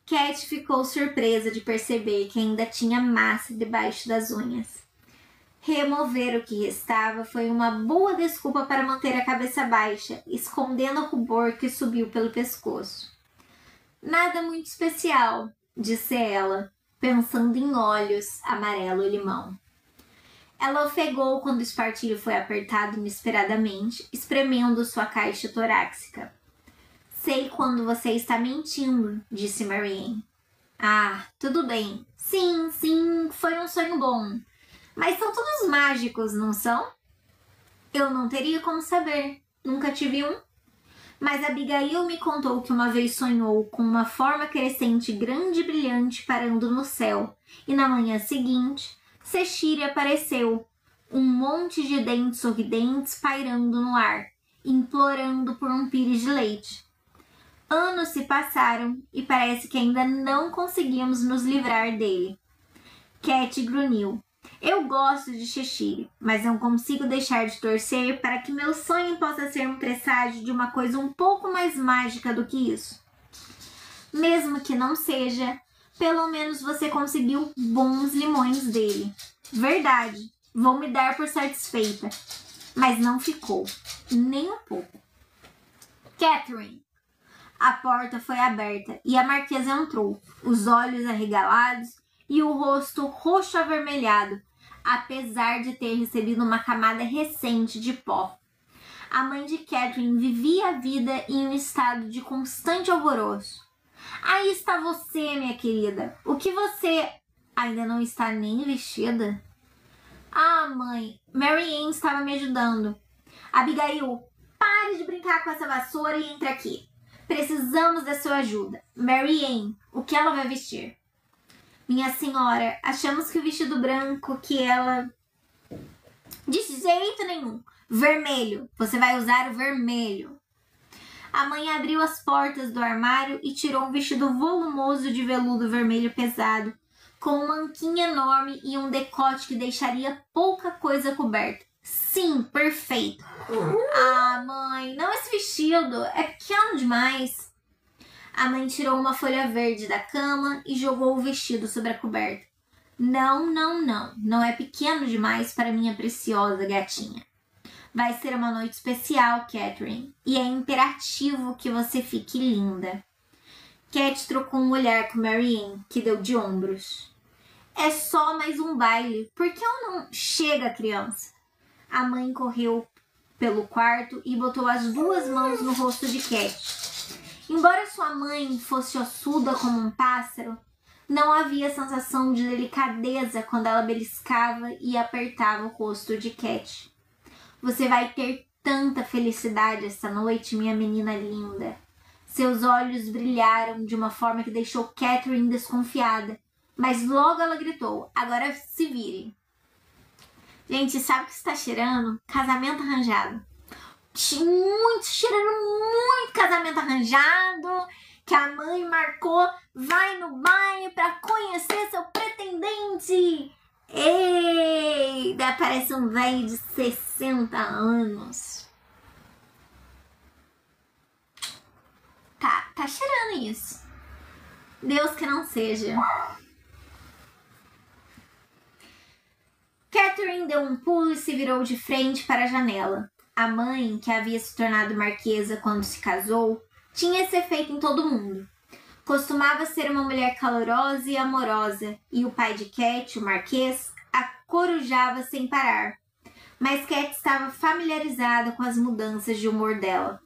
Cat ficou surpresa de perceber que ainda tinha massa debaixo das unhas. Remover o que restava foi uma boa desculpa para manter a cabeça baixa, escondendo o rubor que subiu pelo pescoço. Nada muito especial, disse ela, pensando em olhos amarelo-limão. Ela ofegou quando o espartilho foi apertado inesperadamente, espremendo sua caixa torácica. Sei quando você está mentindo, disse Marianne. Ah, tudo bem. Sim, foi um sonho bom. Mas são todos mágicos, não são? Eu não teria como saber. Nunca tive um. Mas Abigail me contou que uma vez sonhou com uma forma crescente grande e brilhante parando no céu. E na manhã seguinte, Cecília apareceu. Um monte de dentes sorridentes pairando no ar, implorando por um pires de leite. Anos se passaram e parece que ainda não conseguimos nos livrar dele. Cat grunhiu. Eu gosto de Cheshire, mas não consigo deixar de torcer para que meu sonho possa ser um presságio de uma coisa um pouco mais mágica do que isso. Mesmo que não seja, pelo menos você conseguiu bons limões dele. Verdade, vou me dar por satisfeita. Mas não ficou, nem um pouco. Catherine. A porta foi aberta e a marquesa entrou, os olhos arregalados e o rosto roxo avermelhado, apesar de ter recebido uma camada recente de pó. A mãe de Catherine vivia a vida em um estado de constante alvoroço. Aí está você, minha querida. O que você... Ainda não está nem vestida? Ah, mãe, Mary Ann estava me ajudando. Abigail, pare de brincar com essa vassoura e entre aqui. Precisamos da sua ajuda. Mary Ann, o que ela vai vestir? Minha senhora, achamos que o vestido branco que ela... De jeito nenhum. Vermelho. Você vai usar o vermelho. A mãe abriu as portas do armário e tirou um vestido volumoso de veludo vermelho pesado, com uma anquinha enorme e um decote que deixaria pouca coisa coberta. Sim, perfeito. Ah, mãe, não esse vestido. É pequeno demais. A mãe tirou uma folha verde da cama e jogou o vestido sobre a coberta. Não, não, não. Não é pequeno demais para minha preciosa gatinha. Vai ser uma noite especial, Catherine, e é imperativo que você fique linda. Cat trocou um olhar com Mary Ann, que deu de ombros. É só mais um baile. Por que eu não... Chega, criança. A mãe correu pelo quarto e botou as duas mãos no rosto de Cat. Embora sua mãe fosse ossuda como um pássaro, não havia sensação de delicadeza quando ela beliscava e apertava o rosto de Cat. Você vai ter tanta felicidade esta noite, minha menina linda. Seus olhos brilharam de uma forma que deixou Catherine desconfiada, mas logo ela gritou, agora se vire. Gente, sabe o que está cheirando? Casamento arranjado. Cheirando muito casamento arranjado, que a mãe marcou, vai no baile para conhecer seu pretendente. Eita, parece um velho de 60 anos. Tá cheirando isso. Deus que não seja. Catherine deu um pulo e se virou de frente para a janela. A mãe, que havia se tornado marquesa quando se casou, tinha esse efeito em todo mundo. Costumava ser uma mulher calorosa e amorosa, e o pai de Cat, o marquês, a corujava sem parar. Mas Cat estava familiarizada com as mudanças de humor dela.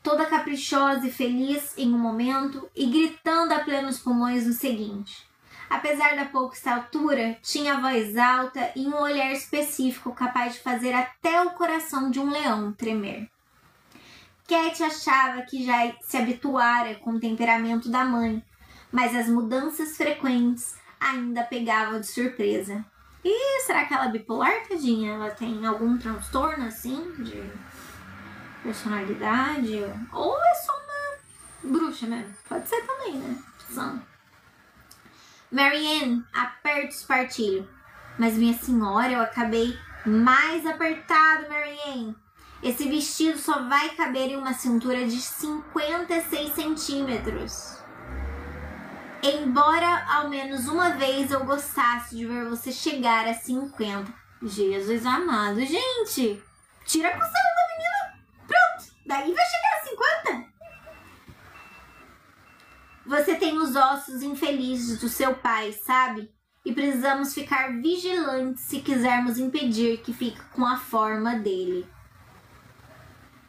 Toda caprichosa e feliz em um momento e gritando a plenos pulmões no seguinte. Apesar da pouca estatura, tinha a voz alta e um olhar específico capaz de fazer até o coração de um leão tremer. Cat achava que já se habituara com o temperamento da mãe, mas as mudanças frequentes ainda pegavam de surpresa. E será que ela é bipolar, tadinha? Ela tem algum transtorno assim de personalidade? Ou é só uma bruxa mesmo? Pode ser também, né? Precisando. Mary Ann, aperta o espartilho. Mas minha senhora, eu acabei mais apertado, Mary Ann. Esse vestido só vai caber em uma cintura de 56 centímetros. Embora ao menos uma vez eu gostasse de ver você chegar a 50. Jesus amado. Gente, tira a costela da menina. Pronto, daí vai chegar a 50. Você tem os ossos infelizes do seu pai, sabe? E precisamos ficar vigilantes se quisermos impedir que fique com a forma dele.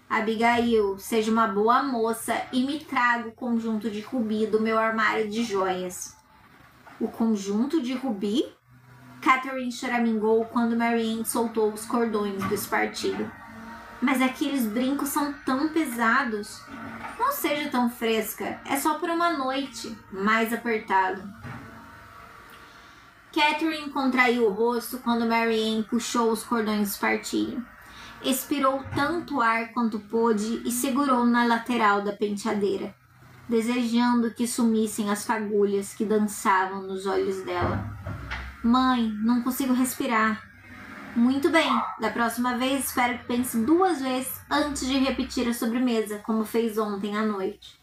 Abigail, seja uma boa moça e me traga o conjunto de rubi do meu armário de joias. O conjunto de rubi? Catherine choramingou quando Mary Ann soltou os cordões do espartilho. Mas aqueles brincos são tão pesados. Não seja tão fresca, é só por uma noite, mais apertado. Catherine contraiu o rosto quando Mary Ann puxou os cordões do espartilho. Expirou tanto ar quanto pôde e segurou na lateral da penteadeira, desejando que sumissem as fagulhas que dançavam nos olhos dela. Mãe, não consigo respirar. Muito bem, da próxima vez espero que pense 2 vezes antes de repetir a sobremesa, como fez ontem à noite.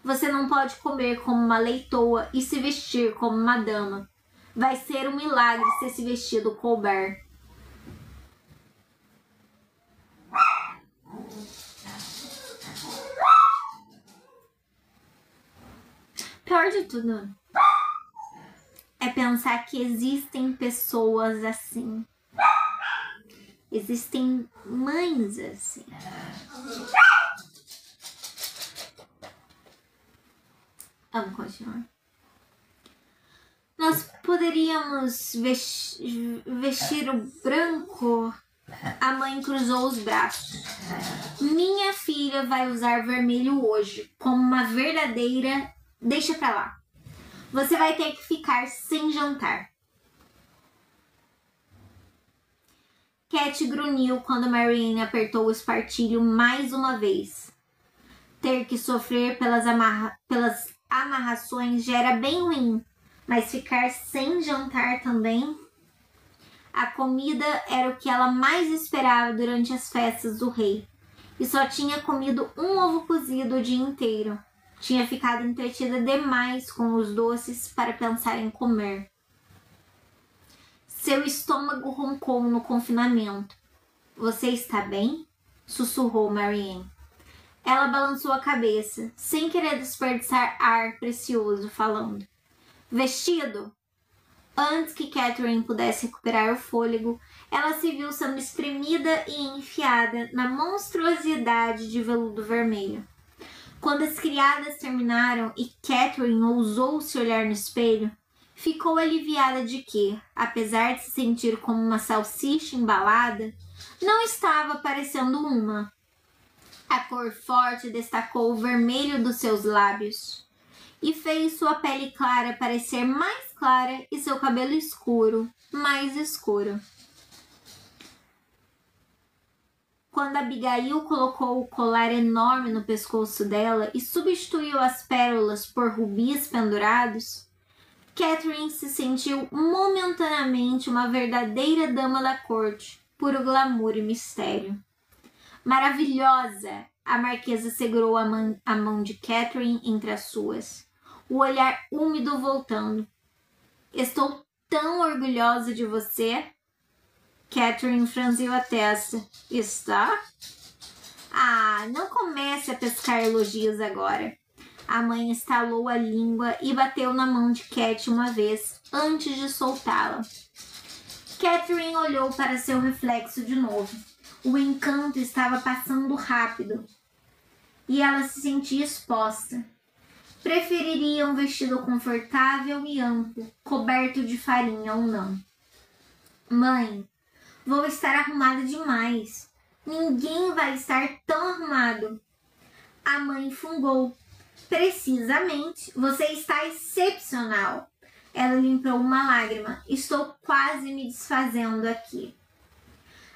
Você não pode comer como uma leitoa e se vestir como uma dama. Vai ser um milagre se esse vestido couber. Pior de tudo é pensar que existem pessoas assim. Existem mães assim. Vamos continuar. Nós poderíamos vestir o branco. A mãe cruzou os braços. Minha filha vai usar vermelho hoje, como uma verdadeira... Deixa pra lá. Você vai ter que ficar sem jantar. Cat grunhiu quando Marianne apertou o espartilho mais uma vez. Ter que sofrer pelas amarrações já era bem ruim, mas ficar sem jantar também... A comida era o que ela mais esperava durante as festas do rei. E só tinha comido um ovo cozido o dia inteiro. Tinha ficado entretida demais com os doces para pensar em comer. Seu estômago roncou no confinamento. Você está bem? Sussurrou Marianne. Ela balançou a cabeça, sem querer desperdiçar ar precioso, falando. Vestido? Antes que Catherine pudesse recuperar o fôlego, ela se viu sendo espremida e enfiada na monstruosidade de veludo vermelho. Quando as criadas terminaram e Catherine ousou se olhar no espelho, ficou aliviada de que, apesar de se sentir como uma salsicha embalada, não estava parecendo uma. A cor forte destacou o vermelho dos seus lábios e fez sua pele clara parecer mais clara e seu cabelo escuro, mais escuro. Quando Abigail colocou o colar enorme no pescoço dela e substituiu as pérolas por rubis pendurados, Catherine se sentiu momentaneamente uma verdadeira dama da corte, puro glamour e mistério. Maravilhosa! A marquesa segurou a mão de Catherine entre as suas, o olhar úmido voltando. Estou tão orgulhosa de você. Catherine franziu a testa. Está? Ah, não comece a pescar elogios agora. A mãe estalou a língua e bateu na mão de Cat uma vez, antes de soltá-la. Catherine olhou para seu reflexo de novo. O encanto estava passando rápido e ela se sentia exposta. Preferiria um vestido confortável e amplo, coberto de farinha ou não. Mãe, vou estar arrumada demais. Ninguém vai estar tão arrumado. A mãe fungou. Precisamente, você está excepcional. Ela limpou uma lágrima. Estou quase me desfazendo aqui.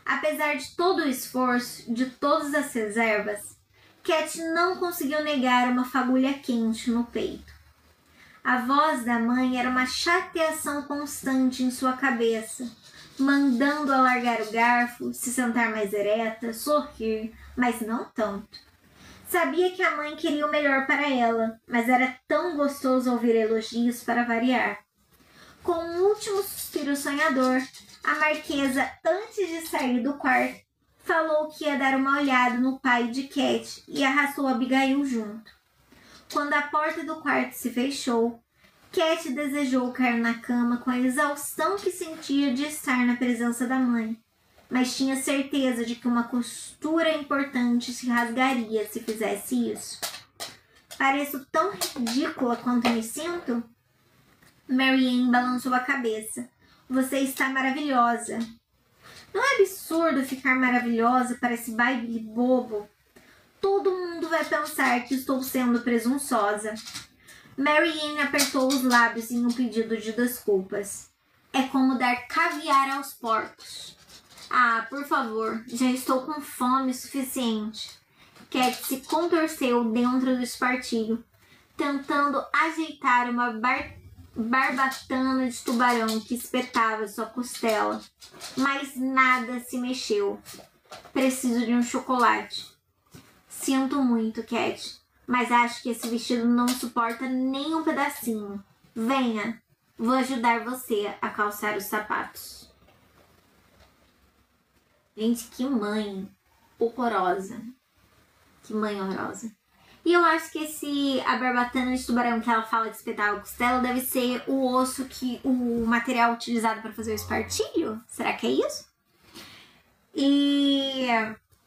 Apesar de todo o esforço, de todas as reservas, Cat não conseguiu negar uma fagulha quente no peito. A voz da mãe era uma chateação constante em sua cabeça, mandando-a largar o garfo, se sentar mais ereta, sorrir, mas não tanto. Sabia que a mãe queria o melhor para ela, mas era tão gostoso ouvir elogios para variar. Com um último suspiro sonhador, a marquesa, antes de sair do quarto, falou que ia dar uma olhada no pai de Cat e arrastou Abigail junto. Quando a porta do quarto se fechou, Cat desejou cair na cama com a exaustão que sentia de estar na presença da mãe, mas tinha certeza de que uma costura importante se rasgaria se fizesse isso. Pareço tão ridícula quanto me sinto? Marianne balançou a cabeça. Você está maravilhosa. Não é absurdo ficar maravilhosa para esse baile bobo? Todo mundo vai pensar que estou sendo presunçosa. Marianne apertou os lábios em um pedido de desculpas. É como dar caviar aos porcos. Ah, por favor, já estou com fome o suficiente. Cat se contorceu dentro do espartilho, tentando ajeitar uma barbatana de tubarão que espetava sua costela, mas nada se mexeu. Preciso de um chocolate. Sinto muito, Cat. mas acho que esse vestido não suporta nem um pedacinho. Venha, vou ajudar você a calçar os sapatos. Gente, que mãe horrorosa. Que mãe horrorosa. E eu acho que a barbatana de tubarão que ela fala de espetar a costela deve ser o osso o material utilizado para fazer o espartilho. Será que é isso? E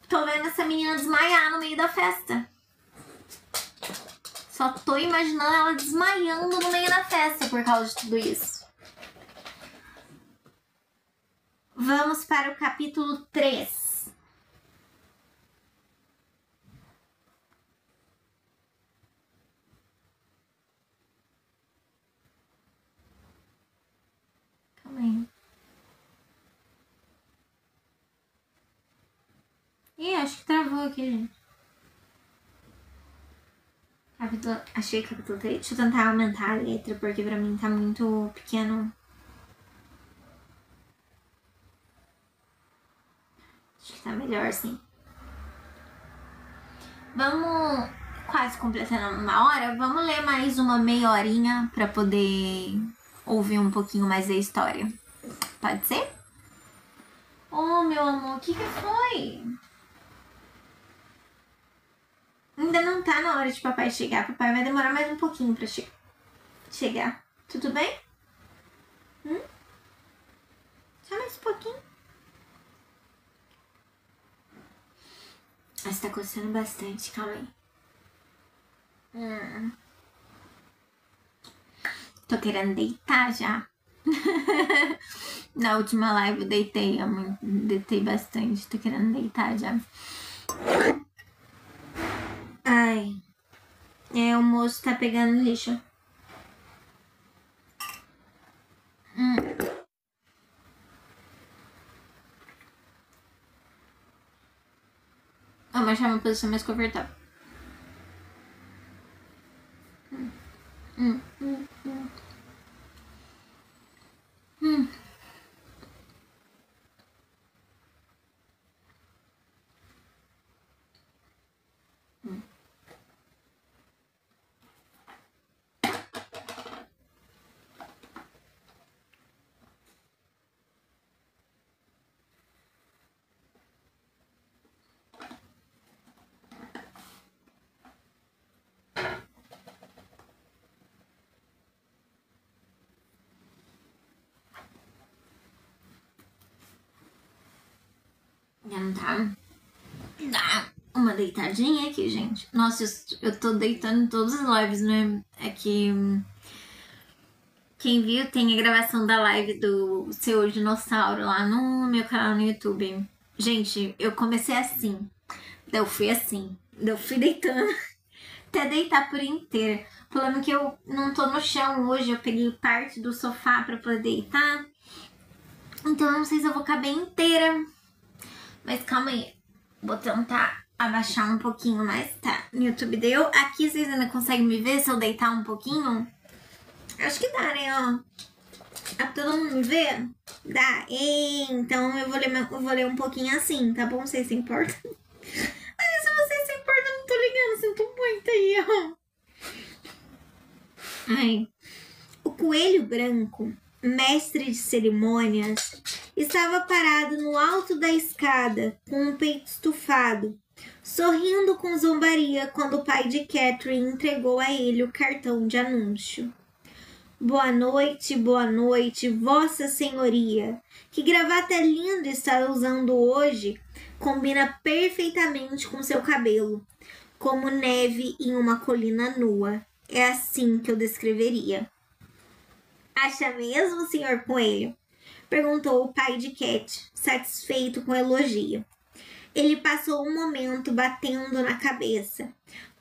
tô vendo essa menina desmaiar no meio da festa. Só tô imaginando ela desmaiando no meio da festa por causa de tudo isso. Vamos para o capítulo 3. Calma aí. Ih, acho que travou aqui, gente. Achei capítulo 3. Deixa eu tentar aumentar a letra, porque pra mim tá muito pequeno. Acho que tá melhor assim. Vamos, quase completando 1 hora, vamos ler mais uma meia horinha pra poder ouvir um pouquinho mais da história. Pode ser? Oh, meu amor, o que foi? Ainda não tá na hora de papai chegar. Papai vai demorar mais um pouquinho pra chegar. Tudo bem? Só mais um pouquinho. Mas tá coçando bastante, calma aí. Tô querendo deitar já. Na última live eu deitei bastante. Tô querendo deitar já. Ai. O moço tá pegando lixo. Vamos achar uma posição mais confortável. Já não tá? Dá uma deitadinha aqui, gente. Nossa, eu tô deitando em todas as lives, né? É que quem viu tem a gravação da live do Seu Dinossauro lá no meu canal no YouTube. Gente, eu comecei assim. Daí eu fui assim. Daí eu fui deitando. Até deitar por inteira. O problema é que eu não tô no chão hoje. Eu peguei parte do sofá pra poder deitar. Então eu não sei se eu vou caber inteira. Mas calma aí. Vou tentar abaixar um pouquinho mais. Tá, no YouTube deu. Aqui vocês ainda conseguem me ver se eu deitar um pouquinho? Acho que dá, né, ó. Todo mundo me vê? Dá. Então eu vou ler um pouquinho assim, tá bom? Vocês se importam? Ai, se vocês se importam, eu não tô ligando. Sinto muito aí, ó. Ai. O coelho branco, mestre de cerimônias, estava parado no alto da escada, com o peito estufado, sorrindo com zombaria quando o pai de Catherine entregou a ele o cartão de anúncio. Boa noite, Vossa Senhoria. Que gravata linda está usando hoje. Combina perfeitamente com seu cabelo, como neve em uma colina nua. É assim que eu descreveria. Acha mesmo, Sr. Coelho? Perguntou o pai de Cat, satisfeito com o elogio. Ele passou um momento batendo na cabeça,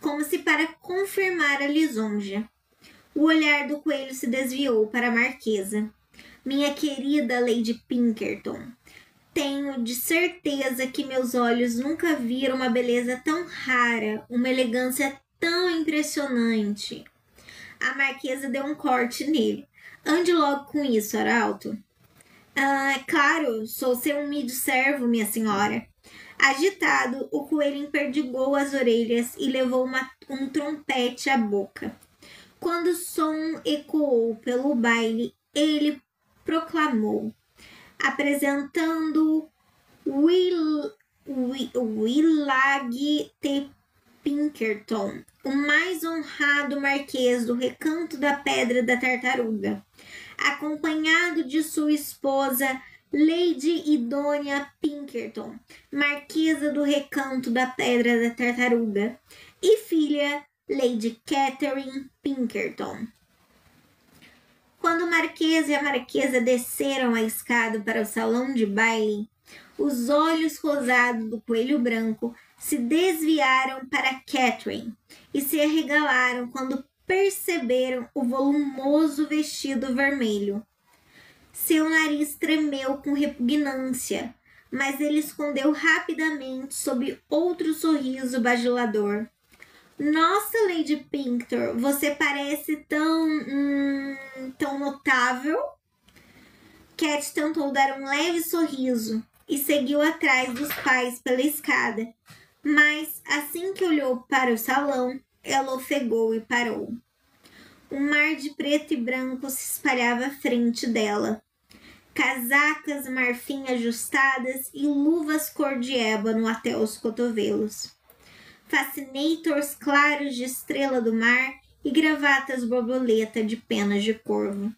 como se para confirmar a lisonja. O olhar do coelho se desviou para a marquesa. Minha querida Lady Pinkerton, tenho de certeza que meus olhos nunca viram uma beleza tão rara, uma elegância tão impressionante. A marquesa deu um corte nele. Ande logo com isso, Arauto. Claro, sou seu humilde servo, minha senhora. Agitado, o coelho emperdigou as orelhas e levou um trompete à boca. Quando o som ecoou pelo baile, ele proclamou, apresentando Willag T. Pinkerton, o mais honrado marquês do Recanto da Pedra da Tartaruga, acompanhado de sua esposa Lady Idônia Pinkerton, marquesa do Recanto da Pedra da Tartaruga, e filha Lady Catherine Pinkerton. Quando o marquês e a marquesa desceram a escada para o salão de baile, os olhos rosados do coelho branco se desviaram para Catherine e se arregalaram quando perceberam o volumoso vestido vermelho. Seu nariz tremeu com repugnância, mas ele escondeu rapidamente sob outro sorriso bajulador. Nossa, Lady Pinkerton, você parece tão notável. Cat tentou dar um leve sorriso e seguiu atrás dos pais pela escada, mas assim que olhou para o salão, ela ofegou e parou. Um mar de preto e branco se espalhava à frente dela. Casacas marfim ajustadas e luvas cor de ébano até os cotovelos. Fascinators claros de estrela do mar e gravatas borboleta de penas de corvo.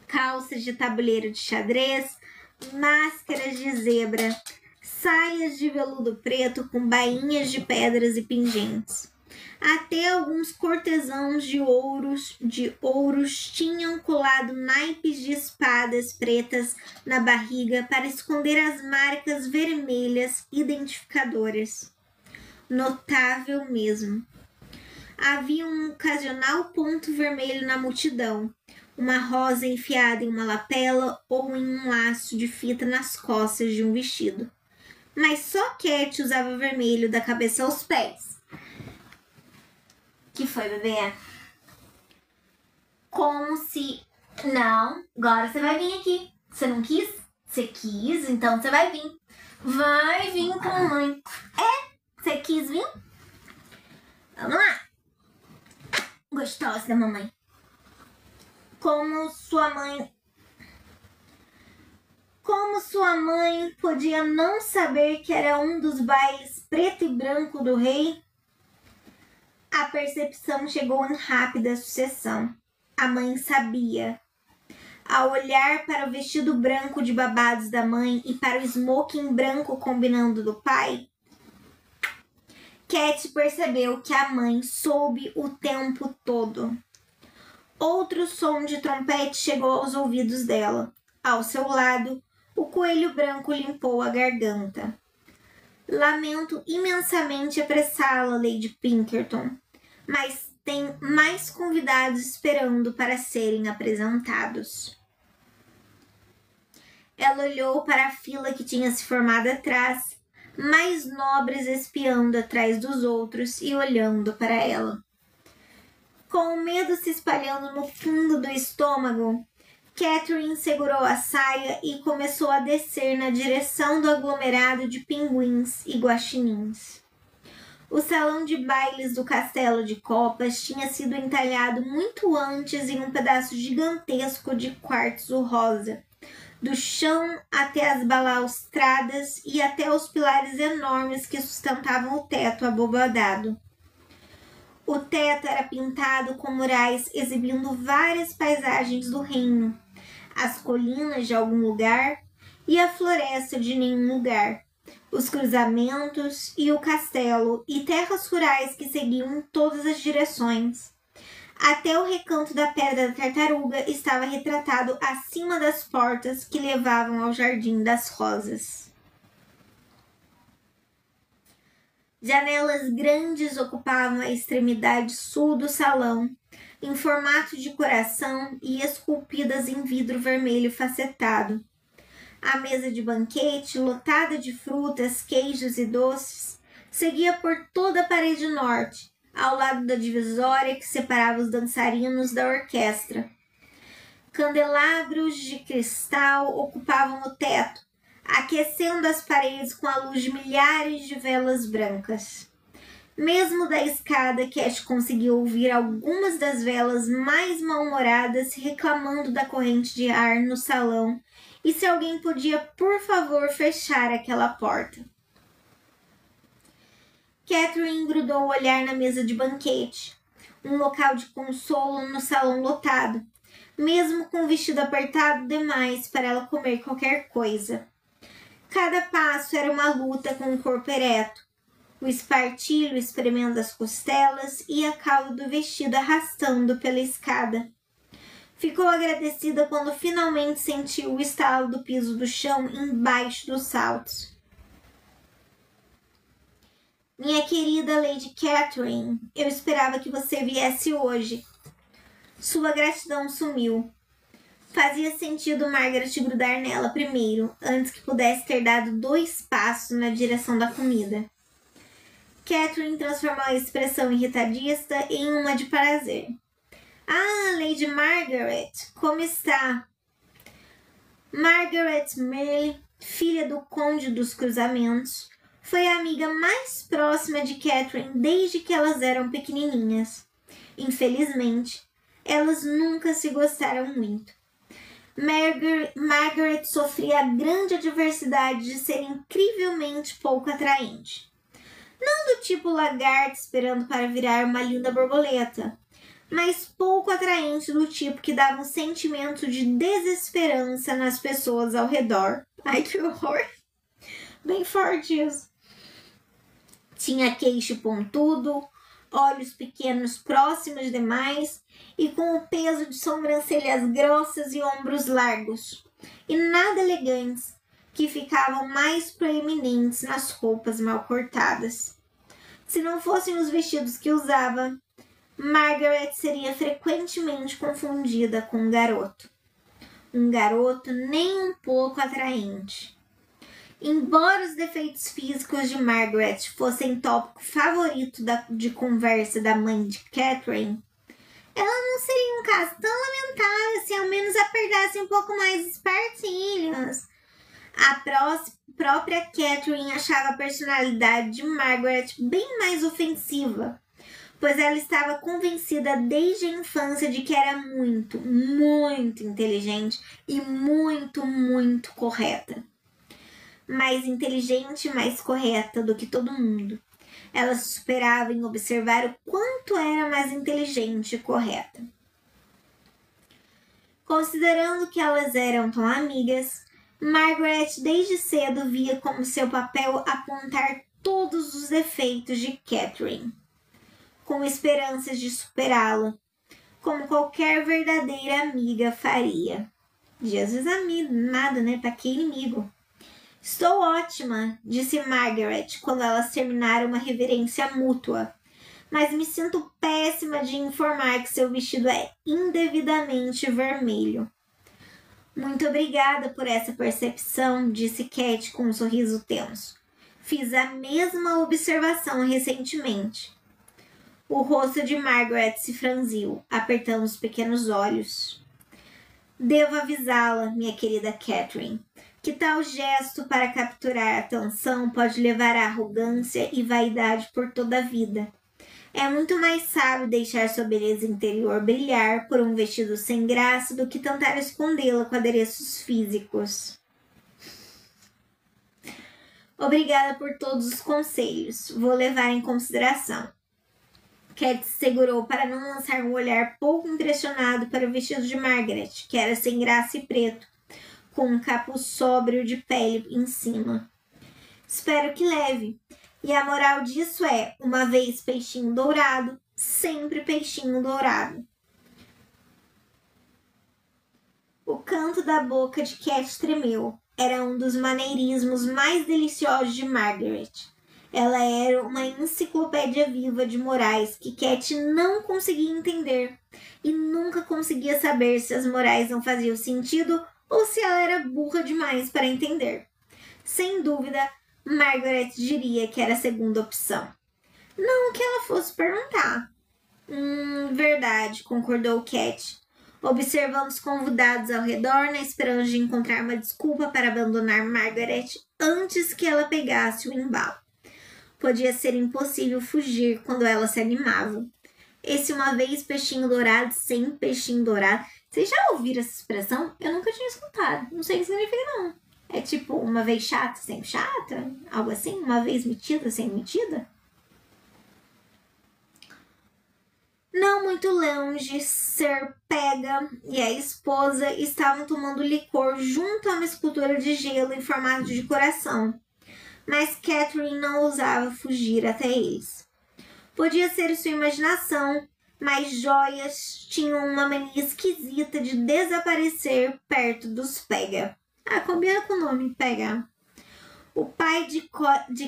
Calças de tabuleiro de xadrez, máscaras de zebra, saias de veludo preto com bainhas de pedras e pingentes. Até alguns cortesãos de ouros tinham colado naipes de espadas pretas na barriga para esconder as marcas vermelhas identificadoras. Notável mesmo. Havia um ocasional ponto vermelho na multidão, uma rosa enfiada em uma lapela ou em um laço de fita nas costas de um vestido. Mas só Cat usava vermelho da cabeça aos pés. Que foi, bebê? Como se... Não, agora você vai vir aqui. Você não quis? Você quis, então você vai vir. Vai vir com a mãe. Você quis vir? Vamos lá. Gostosa da mamãe. Como sua mãe podia não saber que era um dos bailes preto e branco do rei? A percepção chegou em rápida sucessão. A mãe sabia. Ao olhar para o vestido branco de babados da mãe e para o smoking branco combinando do pai, Cat percebeu que a mãe soube o tempo todo. Outro som de trompete chegou aos ouvidos dela. Ao seu lado, o coelho branco limpou a garganta. Lamento imensamente apressá-la, Lady Pinkerton, mas tem mais convidados esperando para serem apresentados. Ela olhou para a fila que tinha se formado atrás, mais nobres espiando atrás dos outros e olhando para ela. Com o medo se espalhando no fundo do estômago, Catherine segurou a saia e começou a descer na direção do aglomerado de pinguins e guaxinins. O salão de bailes do Castelo de Copas tinha sido entalhado muito antes em um pedaço gigantesco de quartzo rosa, do chão até as balaustradas e até os pilares enormes que sustentavam o teto abobadado. O teto era pintado com murais exibindo várias paisagens do reino, as colinas de algum lugar e a floresta de nenhum lugar, os cruzamentos e o castelo e terras rurais que seguiam em todas as direções. Até o recanto da Pedra da Tartaruga estava retratado acima das portas que levavam ao Jardim das Rosas. Janelas grandes ocupavam a extremidade sul do salão, em formato de coração e esculpidas em vidro vermelho facetado. A mesa de banquete, lotada de frutas, queijos e doces, seguia por toda a parede norte, ao lado da divisória que separava os dançarinos da orquestra. Candelabros de cristal ocupavam o teto, aquecendo as paredes com a luz de milhares de velas brancas. Mesmo da escada, Cat conseguiu ouvir algumas das velas mais mal-humoradas reclamando da corrente de ar no salão e se alguém podia, por favor, fechar aquela porta. Catherine grudou o olhar na mesa de banquete, um local de consolo no salão lotado, mesmo com o vestido apertado demais para ela comer qualquer coisa. Cada passo era uma luta com o corpo ereto, o espartilho espremendo as costelas e a cauda do vestido arrastando pela escada. Ficou agradecida quando finalmente sentiu o estalo do piso do chão embaixo dos saltos. Minha querida Lady Catherine, eu esperava que você viesse hoje. Sua gratidão sumiu. Fazia sentido Margaret grudar nela primeiro, antes que pudesse ter dado 2 passos na direção da comida. Catherine transformou a expressão irritadista em uma de prazer. Ah, Lady Margaret, como está? Margaret Merle, filha do Conde dos Cruzamentos, foi a amiga mais próxima de Catherine desde que elas eram pequenininhas. Infelizmente, elas nunca se gostaram muito. Margaret sofria a grande adversidade de ser incrivelmente pouco atraente. Não do tipo lagarta esperando para virar uma linda borboleta, mas pouco atraente do tipo que dava um sentimento de desesperança nas pessoas ao redor. Ai, que horror! Bem forte isso. Tinha queixo pontudo, olhos pequenos próximos demais e com o peso de sobrancelhas grossas e ombros largos, e nada elegantes, que ficavam mais proeminentes nas roupas mal cortadas. Se não fossem os vestidos que usava, Margaret seria frequentemente confundida com um garoto. Um garoto nem um pouco atraente. Embora os defeitos físicos de Margaret fossem tópico favorito de conversa da mãe de Catherine, ela não seria um caso tão lamentável se ao menos apertasse um pouco mais os partilhos. A própria Catherine achava a personalidade de Margaret bem mais ofensiva, pois ela estava convencida desde a infância de que era muito, muito inteligente e muito, muito correta. Mais inteligente e mais correta do que todo mundo. Ela se superava em observar o quanto era mais inteligente e correta. Considerando que elas eram tão amigas, Margaret desde cedo via como seu papel apontar todos os defeitos de Catherine, com esperanças de superá-la, como qualquer verdadeira amiga faria. Jesus amigo, nada, né? Pra que inimigo? Estou ótima, disse Margaret quando elas terminaram uma reverência mútua, mas me sinto péssima de informar que seu vestido é indevidamente vermelho. Muito obrigada por essa percepção, disse Cat com um sorriso tenso. Fiz a mesma observação recentemente. O rosto de Margaret se franziu, apertando os pequenos olhos. Devo avisá-la, minha querida Catherine, que tal gesto para capturar a atenção pode levar à arrogância e vaidade por toda a vida. É muito mais sábio deixar sua beleza interior brilhar por um vestido sem graça do que tentar escondê-la com adereços físicos. Obrigada por todos os conselhos. Vou levar em consideração. Cat se segurou para não lançar um olhar pouco impressionado para o vestido de Margaret, que era sem graça e preto, com um capuz sóbrio de pele em cima. Espero que leve. E a moral disso é, uma vez peixinho dourado, sempre peixinho dourado. O canto da boca de Cat tremeu. Era um dos maneirismos mais deliciosos de Margaret. Ela era uma enciclopédia viva de morais que Cat não conseguia entender e nunca conseguia saber se as morais não faziam sentido ou se ela era burra demais para entender. Sem dúvida, Margaret diria que era a segunda opção. Não que ela fosse perguntar. Verdade, concordou Cat. observando os convidados ao redor na esperança de encontrar uma desculpa para abandonar Margaret antes que ela pegasse o embalo. Podia ser impossível fugir quando ela se animava. Esse uma vez peixinho dourado, sempre peixinho dourado. Vocês já ouviram essa expressão? Eu nunca tinha escutado. Não sei o que significa, não. É tipo, uma vez chata, sempre chata? Algo assim? Uma vez metida, sempre metida? Não muito longe, Sir Pega e a esposa estavam tomando licor junto a uma escultura de gelo em formato de coração. Mas Catherine não ousava fugir até eles. Podia ser sua imaginação, mas joias tinham uma mania esquisita de desaparecer perto dos Pega. Combina com o nome, Pega. O pai de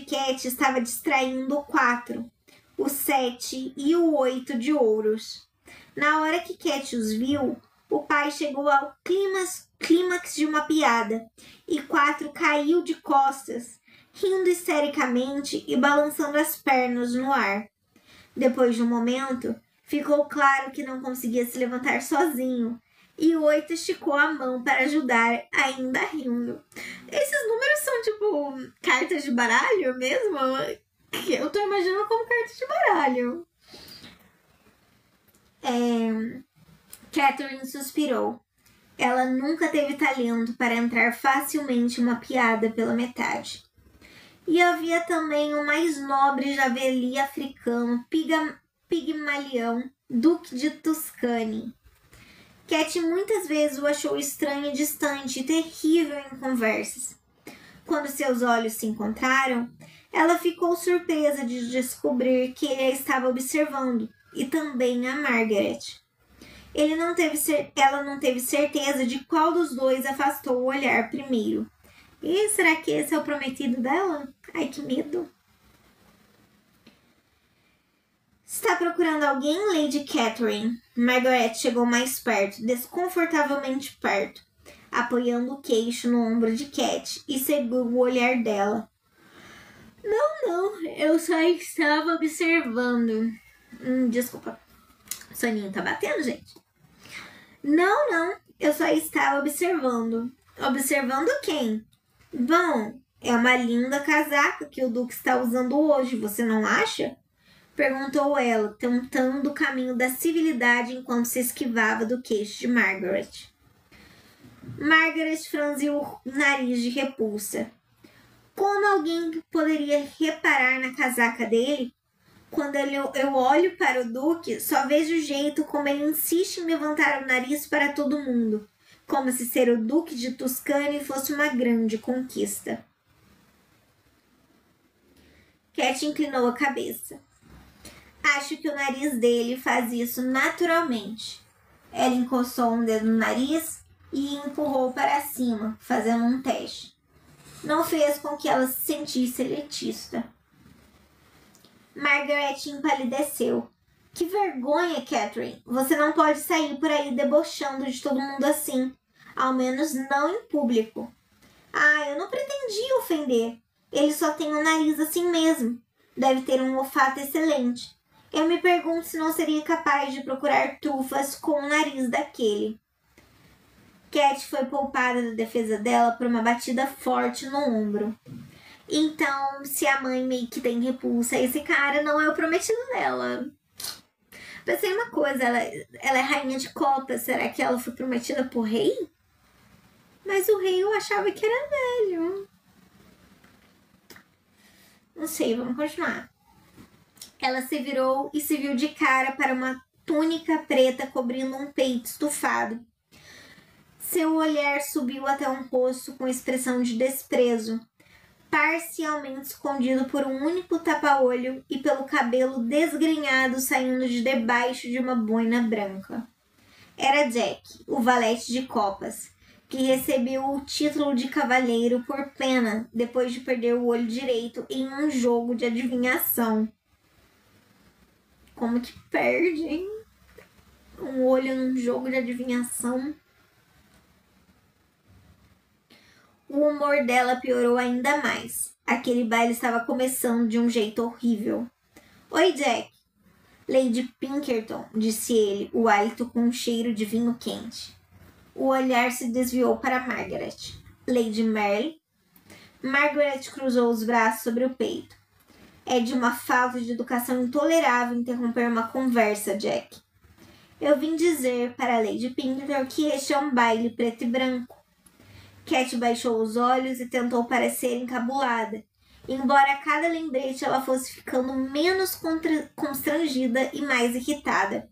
Cat estava distraindo o 4, o 7 e o 8 de ouros. Na hora que Cat os viu, o pai chegou ao clímax de uma piada e 4 caiu de costas, rindo histericamente e balançando as pernas no ar. Depois de um momento, ficou claro que não conseguia se levantar sozinho, e o 8 esticou a mão para ajudar, ainda rindo. Esses números são tipo cartas de baralho mesmo? Eu tô imaginando como cartas de baralho. Catherine suspirou. Ela nunca teve talento para entrar facilmente em uma piada pela metade. E havia também o mais nobre javali africano, Pigmalião, Duque de Tuscany. Cat muitas vezes o achou estranho e distante e terrível em conversas. Quando seus olhos se encontraram, ela ficou surpresa de descobrir que ele a estava observando, e também a Margaret. Ela não teve certeza de qual dos dois afastou o olhar primeiro. E será que esse é o prometido dela? Ai, que medo. Está procurando alguém, Lady Catherine? Margaret chegou mais perto, desconfortavelmente perto, apoiando o queixo no ombro de Cat e seguiu o olhar dela. Não, eu só estava observando. Desculpa, o soninho tá batendo, gente? Não, eu só estava observando. Observando quem? Bom, é uma linda casaca que o Duque está usando hoje, você não acha? Perguntou ela, tentando o caminho da civilidade enquanto se esquivava do queixo de Margaret. Margaret franziu o nariz de repulsa. Como alguém poderia reparar na casaca dele? Quando eu olho para o Duque, só vejo o jeito como ele insiste em levantar o nariz para todo mundo, como se ser o Duque de Tuscany fosse uma grande conquista. Cat inclinou a cabeça. Acho que o nariz dele faz isso naturalmente. Ela encostou um dedo no nariz e empurrou para cima, fazendo um teste. Não fez com que ela se sentisse elitista. Margaret empalideceu. Que vergonha, Catherine. Você não pode sair por aí debochando de todo mundo assim. Ao menos não em público. Eu não pretendia ofender. Ele só tem um nariz assim mesmo. Deve ter um olfato excelente. Eu me pergunto se não seria capaz de procurar trufas com o nariz daquele. Cat foi poupada da defesa dela por uma batida forte no ombro. Então, se a mãe meio que tem repulsa, esse cara não é o prometido dela. Pensei uma coisa, ela é rainha de copas, será que ela foi prometida por rei? Mas o rei eu achava que era velho. Não sei, vamos continuar. Ela se virou e se viu de cara para uma túnica preta cobrindo um peito estufado. Seu olhar subiu até um rosto com expressão de desprezo, parcialmente escondido por um único tapa-olho e pelo cabelo desgrenhado saindo de debaixo de uma boina branca. Era Jack, o valete de copas, que recebeu o título de cavaleiro por pena depois de perder o olho direito em um jogo de adivinhação. Como que perde, hein? Um olho num jogo de adivinhação. O humor dela piorou ainda mais. Aquele baile estava começando de um jeito horrível. Oi, Jack. Lady Pinkerton, disse ele, o hálito com um cheiro de vinho quente. O olhar se desviou para Margaret. Lady Mary? Margaret cruzou os braços sobre o peito. É de uma falta de educação intolerável interromper uma conversa, Jack. Eu vim dizer para Lady Pinkerton que este é um baile preto e branco. Cat baixou os olhos e tentou parecer encabulada, embora a cada lembrete ela fosse ficando menos constrangida e mais irritada.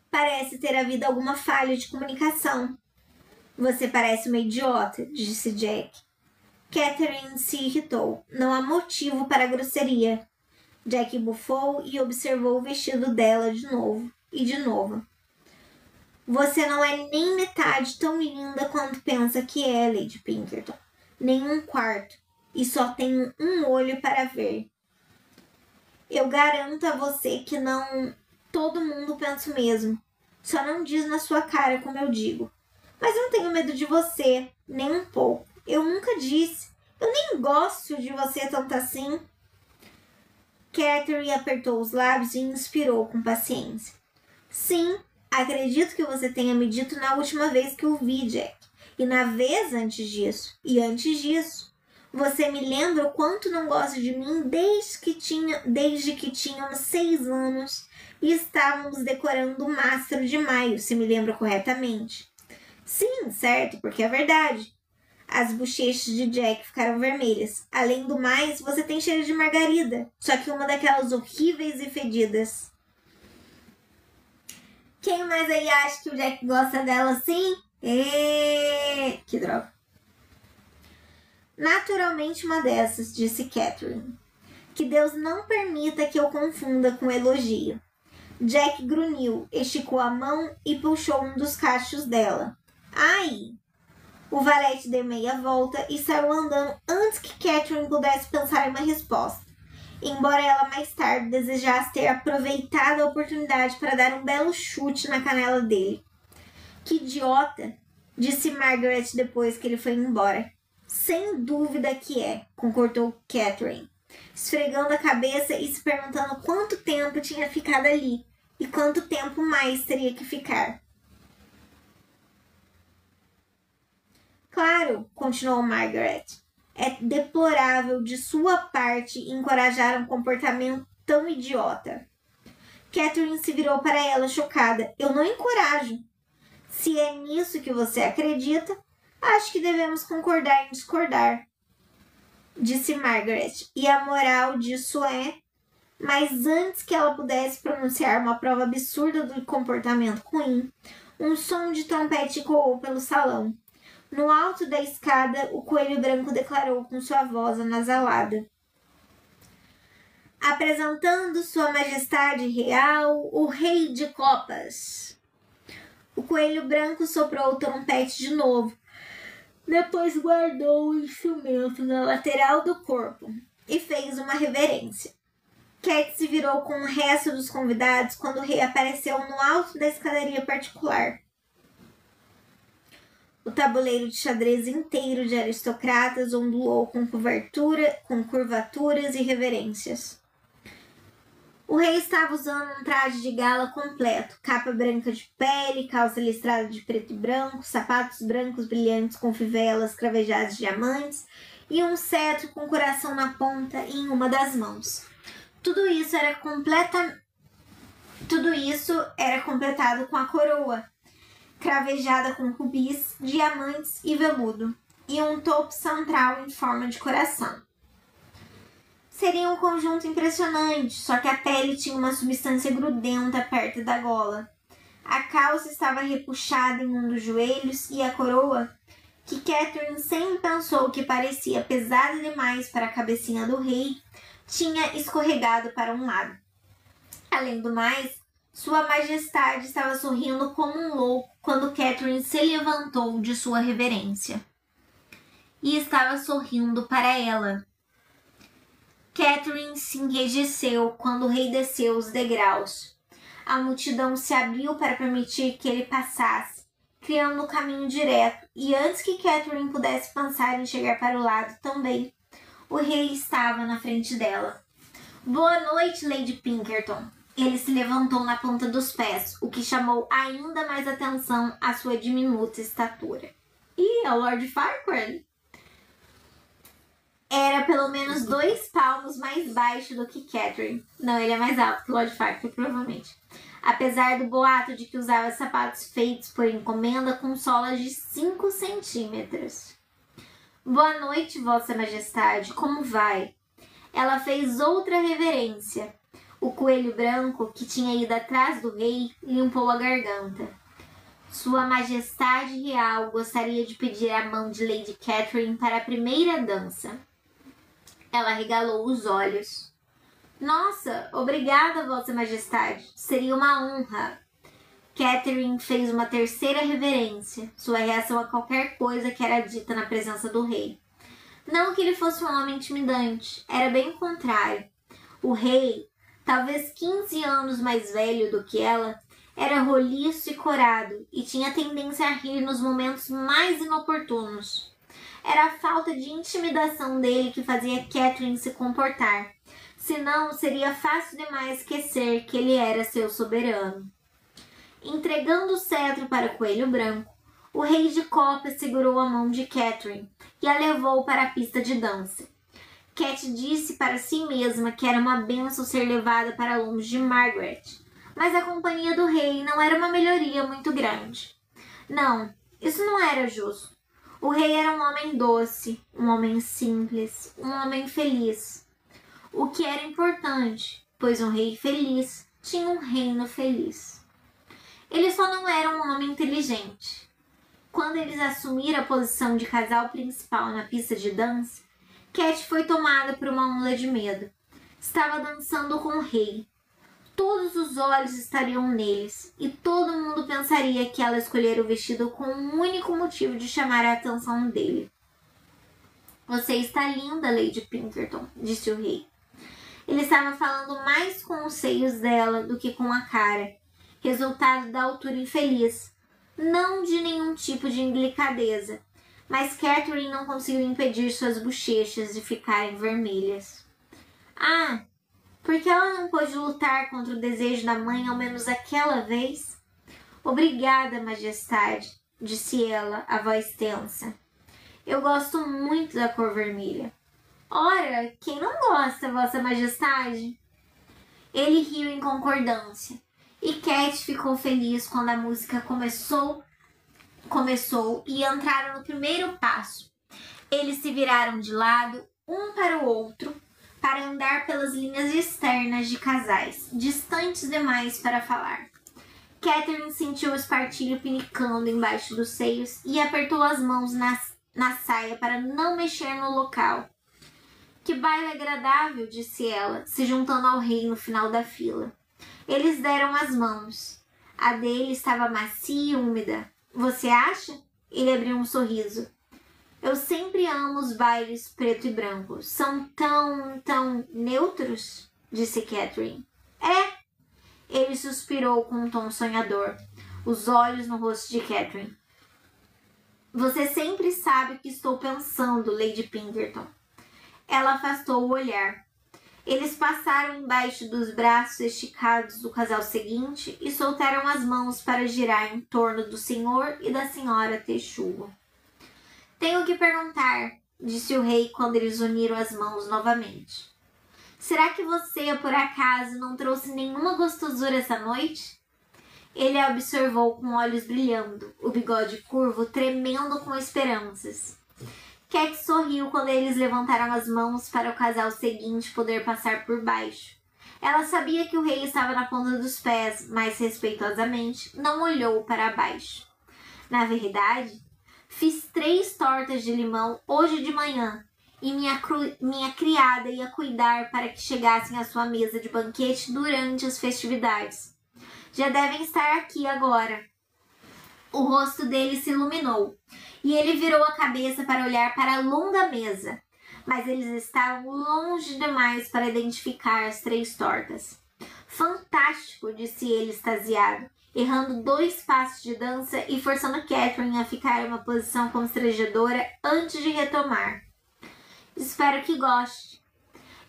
Parece ter havido alguma falha de comunicação. Você parece uma idiota, disse Jack. Catherine se irritou. Não há motivo para a grosseria. Jack bufou e observou o vestido dela de novo e de novo. Você não é nem metade tão linda quanto pensa que é, Lady Pinkerton. Nem um quarto. E só tenho um olho para ver. Eu garanto a você que não... Todo mundo pensa o mesmo. Só não diz na sua cara como eu digo. Mas não tenho medo de você, nem um pouco. Eu nunca disse. Eu nem gosto de você tanto assim. Catherine apertou os lábios e inspirou com paciência. Sim, acredito que você tenha me dito na última vez que o vi, Jack. E na vez antes disso. E antes disso. Você me lembra o quanto não gosta de mim desde que tínhamos 6 anos e estávamos decorando o Mastro de Maio, se me lembro corretamente. Sim, certo, porque é verdade. As bochechas de Jack ficaram vermelhas. Além do mais, você tem cheiro de margarida, só que uma daquelas horríveis e fedidas. Quem mais aí acha que o Jack gosta dela assim? Que droga. Naturalmente uma dessas, disse Catherine. Que Deus não permita que eu confunda com elogio. Jack grunhiu, esticou a mão e puxou um dos cachos dela. Ai! O valete deu meia volta e saiu andando antes que Catherine pudesse pensar em uma resposta, embora ela mais tarde desejasse ter aproveitado a oportunidade para dar um belo chute na canela dele. Que idiota! Disse Margaret depois que ele foi embora. Sem dúvida que é, concordou Catherine, esfregando a cabeça e se perguntando quanto tempo tinha ficado ali e quanto tempo mais teria que ficar. Claro, continuou Margaret, é deplorável de sua parte encorajar um comportamento tão idiota. Catherine se virou para ela chocada. Eu não encorajo. Se é nisso que você acredita, acho que devemos concordar em discordar, disse Margaret, e a moral disso é... Mas antes que ela pudesse pronunciar uma prova absurda do comportamento ruim, um som de trompete ecoou pelo salão. No alto da escada, o coelho branco declarou com sua voz anasalada. Apresentando Sua Majestade Real, o Rei de Copas. O coelho branco soprou o trompete de novo. Depois guardou o instrumento na lateral do corpo e fez uma reverência. Cat se virou com o resto dos convidados quando o rei apareceu no alto da escadaria particular. O tabuleiro de xadrez inteiro de aristocratas ondulou com curvaturas e reverências. O rei estava usando um traje de gala completo, capa branca de pele, calça listrada de preto e branco, sapatos brancos brilhantes com fivelas cravejadas de diamantes e um cetro com coração na ponta em uma das mãos. Tudo isso era completado com a coroa, cravejada com rubis, diamantes e veludo, e um topo central em forma de coração. Seria um conjunto impressionante, só que a pele tinha uma substância grudenta perto da gola. A calça estava repuxada em um dos joelhos e a coroa, que Catherine sempre pensou que parecia pesada demais para a cabecinha do rei, tinha escorregado para um lado. Além do mais, Sua Majestade estava sorrindo como um louco quando Catherine se levantou de sua reverência. E estava sorrindo para ela. Catherine se enrijeceu quando o rei desceu os degraus. A multidão se abriu para permitir que ele passasse, criando um caminho direto, e antes que Catherine pudesse pensar em chegar para o lado também, o rei estava na frente dela. Boa noite, Lady Pinkerton. Ele se levantou na ponta dos pés, o que chamou ainda mais atenção à sua diminuta estatura. Ih, é o Lord Farquaad. Era pelo menos 2 palmos mais baixo do que Catherine. Não, ele é mais alto que o Lord Farquaad, provavelmente. Apesar do boato de que usava sapatos feitos por encomenda com solas de 5 centímetros. Boa noite, Vossa Majestade. Como vai? Ela fez outra reverência. O coelho branco, que tinha ido atrás do rei, limpou a garganta. Sua Majestade Real gostaria de pedir a mão de Lady Catherine para a primeira dança. Ela regalou os olhos. Nossa, obrigada, Vossa Majestade. Seria uma honra. Catherine fez uma terceira reverência, sua reação a qualquer coisa que era dita na presença do rei. Não que ele fosse um homem intimidante, era bem o contrário. O rei, talvez 15 anos mais velho do que ela, era roliço e corado e tinha tendência a rir nos momentos mais inoportunos. Era a falta de intimidação dele que fazia Catherine se comportar. Senão, seria fácil demais esquecer que ele era seu soberano. Entregando o cetro para o coelho branco, o rei de Copa segurou a mão de Catherine e a levou para a pista de dança. Cat disse para si mesma que era uma bênção ser levada para longe de Margaret, mas a companhia do rei não era uma melhoria muito grande. Não, isso não era justo. O rei era um homem doce, um homem simples, um homem feliz. O que era importante, pois um rei feliz tinha um reino feliz. Ele só não era um homem inteligente. Quando eles assumiram a posição de casal principal na pista de dança, Cat foi tomada por uma onda de medo. Estava dançando com o rei. Todos os olhos estariam neles e todo mundo pensaria que ela escolhera o vestido com um único motivo de chamar a atenção dele. Você está linda, Lady Pinkerton, disse o rei. Ele estava falando mais com os seios dela do que com a cara, resultado da altura infeliz, não de nenhum tipo de indelicadeza, mas Catherine não conseguiu impedir suas bochechas de ficarem vermelhas. Ah, por que ela não pôde lutar contra o desejo da mãe ao menos aquela vez? Obrigada, Majestade, disse ela, a voz tensa. Eu gosto muito da cor vermelha. Ora, quem não gosta, Vossa Majestade? Ele riu em concordância, e Cat ficou feliz quando a música começou e entraram no primeiro passo. Eles se viraram de lado, um para o outro, para andar pelas linhas externas de casais, distantes demais para falar. Catherine sentiu o espartilho pinicando embaixo dos seios e apertou as mãos na saia para não mexer no local. Que baile agradável, disse ela, se juntando ao rei no final da fila. Eles deram as mãos. A dele estava macia e úmida. Você acha? Ele abriu um sorriso. Eu sempre amo os bailes preto e branco. São tão neutros? Disse Catherine. É. Ele suspirou com um tom sonhador, os olhos no rosto de Catherine. Você sempre sabe o que estou pensando, Lady Pinkerton. Ela afastou o olhar. Eles passaram embaixo dos braços esticados do casal seguinte e soltaram as mãos para girar em torno do senhor e da senhora Texugo. Tenho que perguntar, disse o rei quando eles uniram as mãos novamente. Será que você, por acaso, não trouxe nenhuma gostosura essa noite? Ele a observou com olhos brilhando, o bigode curvo tremendo com esperanças. Cat sorriu quando eles levantaram as mãos para o casal seguinte poder passar por baixo. Ela sabia que o rei estava na ponta dos pés, mas respeitosamente não olhou para baixo. Na verdade, fiz 3 tortas de limão hoje de manhã e minha criada ia cuidar para que chegassem à sua mesa de banquete durante as festividades. Já devem estar aqui agora. O rosto dele se iluminou e ele virou a cabeça para olhar para a longa mesa, mas eles estavam longe demais para identificar as 3 tortas. Fantástico, disse ele extasiado, errando 2 passos de dança e forçando Catherine a ficar em uma posição constrangedora antes de retomar. Espero que goste.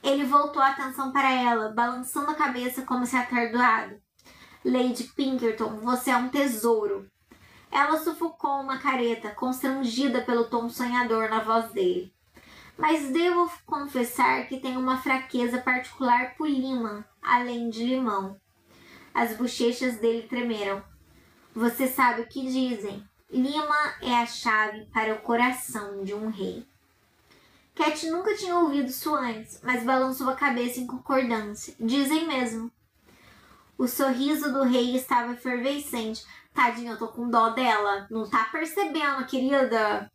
Ele voltou a atenção para ela, balançando a cabeça como se atordoado. Lady Pinkerton, você é um tesouro. Ela sufocou uma careta, constrangida pelo tom sonhador na voz dele. Mas devo confessar que tenho uma fraqueza particular por lima, além de limão. As bochechas dele tremeram. Você sabe o que dizem. Lima é a chave para o coração de um rei. Cat nunca tinha ouvido isso antes, mas balançou a cabeça em concordância. Dizem mesmo. O sorriso do rei estava efervescente. Tadinha, eu tô com dó dela. Não tá percebendo, querida?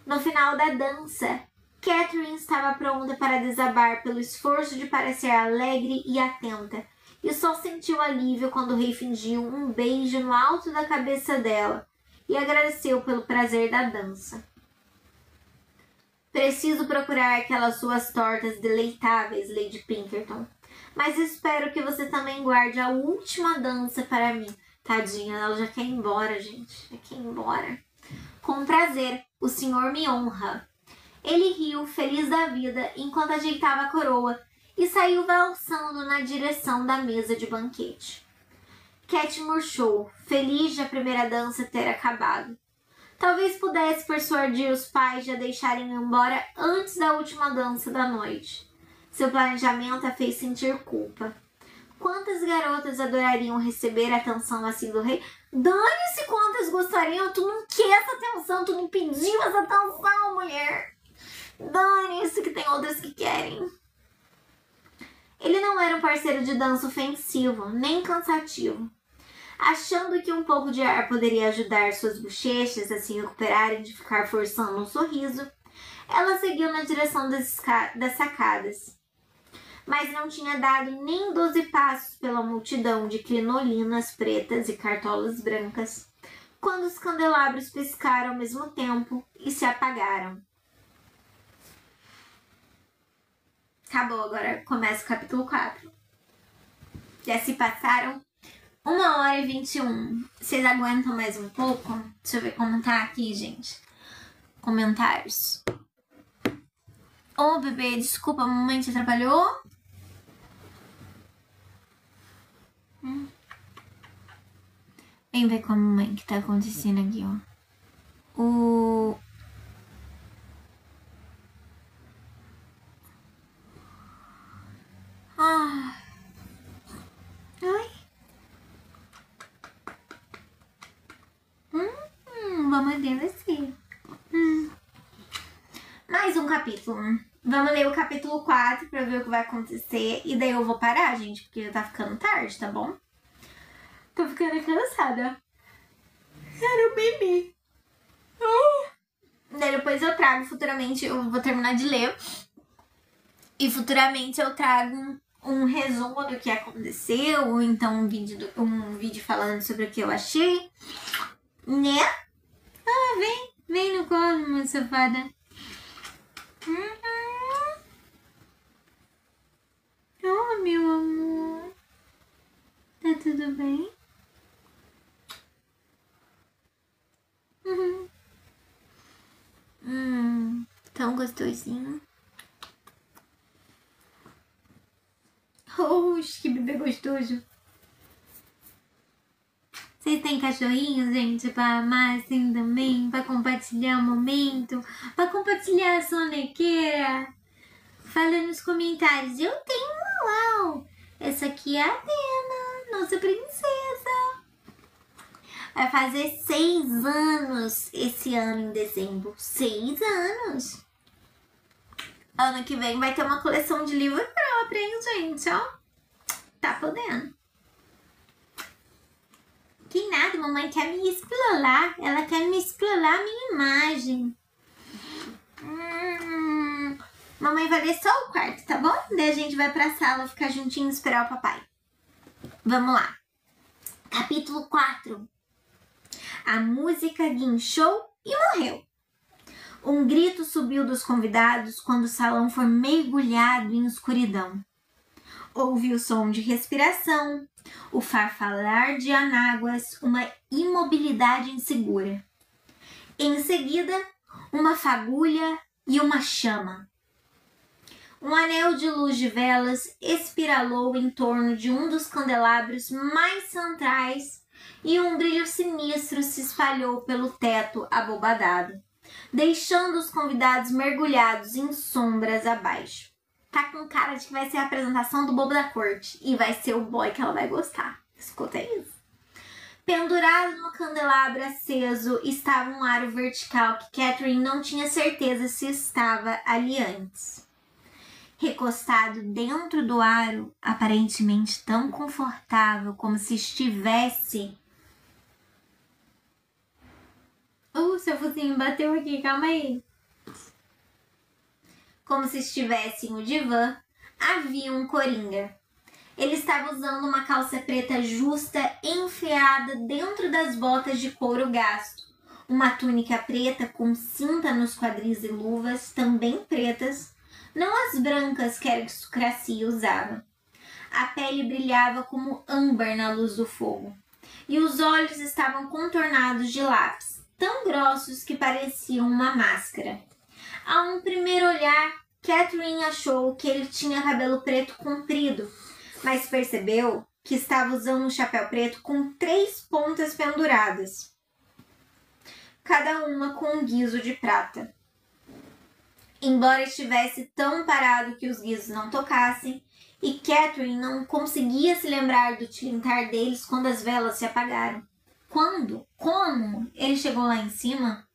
No final da dança, Catherine estava pronta para desabar pelo esforço de parecer alegre e atenta, e só sentiu alívio quando o rei fingiu um beijo no alto da cabeça dela e agradeceu pelo prazer da dança. Preciso procurar aquelas suas tortas deleitáveis, Lady Pinkerton, mas espero que você também guarde a última dança para mim. Tadinha, ela já quer ir embora, gente. Já quer ir embora. Com prazer, o senhor me honra. Ele riu, feliz da vida, enquanto ajeitava a coroa e saiu valsando na direção da mesa de banquete. Cat murchou, feliz de a primeira dança ter acabado. Talvez pudesse persuadir os pais de a deixarem embora antes da última dança da noite. Seu planejamento a fez sentir culpa. Quantas garotas adorariam receber a atenção assim do rei? Dane-se quantas gostariam, tu não quer essa atenção, tu não pediu essa atenção, mulher. Dane-se que tem outras que querem. Ele não era um parceiro de dança ofensivo, nem cansativo. Achando que um pouco de ar poderia ajudar suas bochechas a se recuperarem de ficar forçando um sorriso, ela seguiu na direção das sacadas. Mas não tinha dado nem 12 passos pela multidão de crinolinas pretas e cartolas brancas, quando os candelabros piscaram ao mesmo tempo e se apagaram. Acabou, agora começa o capítulo 4. Já se passaram 1h21. Vocês aguentam mais um pouco? Deixa eu ver como tá aqui, gente. Comentários. Ô, bebê, desculpa, a mamãe te atrapalhou? Vem ver com a mamãe o que tá acontecendo aqui, ó. Oi? Vamos ler você. Mais um capítulo. Vamos ler o capítulo 4 pra ver o que vai acontecer. E daí eu vou parar, gente, porque já tá ficando tarde, tá bom? Tô ficando cansada. Quero beber. Daí depois eu trago futuramente, eu vou terminar de ler. E futuramente eu trago um resumo do que aconteceu, ou então um vídeo falando sobre o que eu achei, né? Ah, vem no colo, minha safada. Oh, meu amor. Tá tudo bem? Tão gostosinho. Oxe, que bebê gostoso. Vocês têm cachorrinhos, gente, pra amar assim também? Pra compartilhar o momento? Pra compartilhar a sonequeira? Fala nos comentários. Eu tenho uma, uau! Essa aqui é a Atena, nossa princesa. Vai fazer 6 anos esse ano em dezembro. 6 anos. Ano que vem vai ter uma coleção de livro própria, hein, gente? Ó, tá podendo. Que nada, mamãe quer me explorar. Ela quer me explorar a minha imagem. Mamãe vai ler só o quarto, tá bom? Daí a gente vai pra sala ficar juntinho e esperar o papai. Vamos lá. Capítulo 4. A música guinchou e morreu. Um grito subiu dos convidados quando o salão foi mergulhado em escuridão. Houve o som de respiração, o farfalar de anáguas, uma imobilidade insegura. Em seguida, uma fagulha e uma chama. Um anel de luz de velas espiralou em torno de um dos candelabros mais centrais e um brilho sinistro se espalhou pelo teto abobadado, deixando os convidados mergulhados em sombras abaixo. Tá com cara de que vai ser a apresentação do bobo da corte e vai ser o boy que ela vai gostar. Escuta isso. Pendurado no candelabro aceso estava um aro vertical que Catherine não tinha certeza se estava ali antes. Recostado dentro do aro, aparentemente tão confortável como se estivesse... seu focinho bateu aqui, calma aí. Como se estivesse em um divã, havia um coringa. Ele estava usando uma calça preta justa enfiada dentro das botas de couro gasto, uma túnica preta com cinta nos quadris e luvas, também pretas, não as brancas que a aristocracia usava. A pele brilhava como âmbar na luz do fogo, e os olhos estavam contornados de lápis, tão grossos que pareciam uma máscara. A um primeiro olhar, Catherine achou que ele tinha cabelo preto comprido, mas percebeu que estava usando um chapéu preto com 3 pontas penduradas, cada uma com um guizo de prata. Embora estivesse tão parado que os guizos não tocassem, e Catherine não conseguia se lembrar do tilintar deles quando as velas se apagaram. Quando? Como ele chegou lá em cima?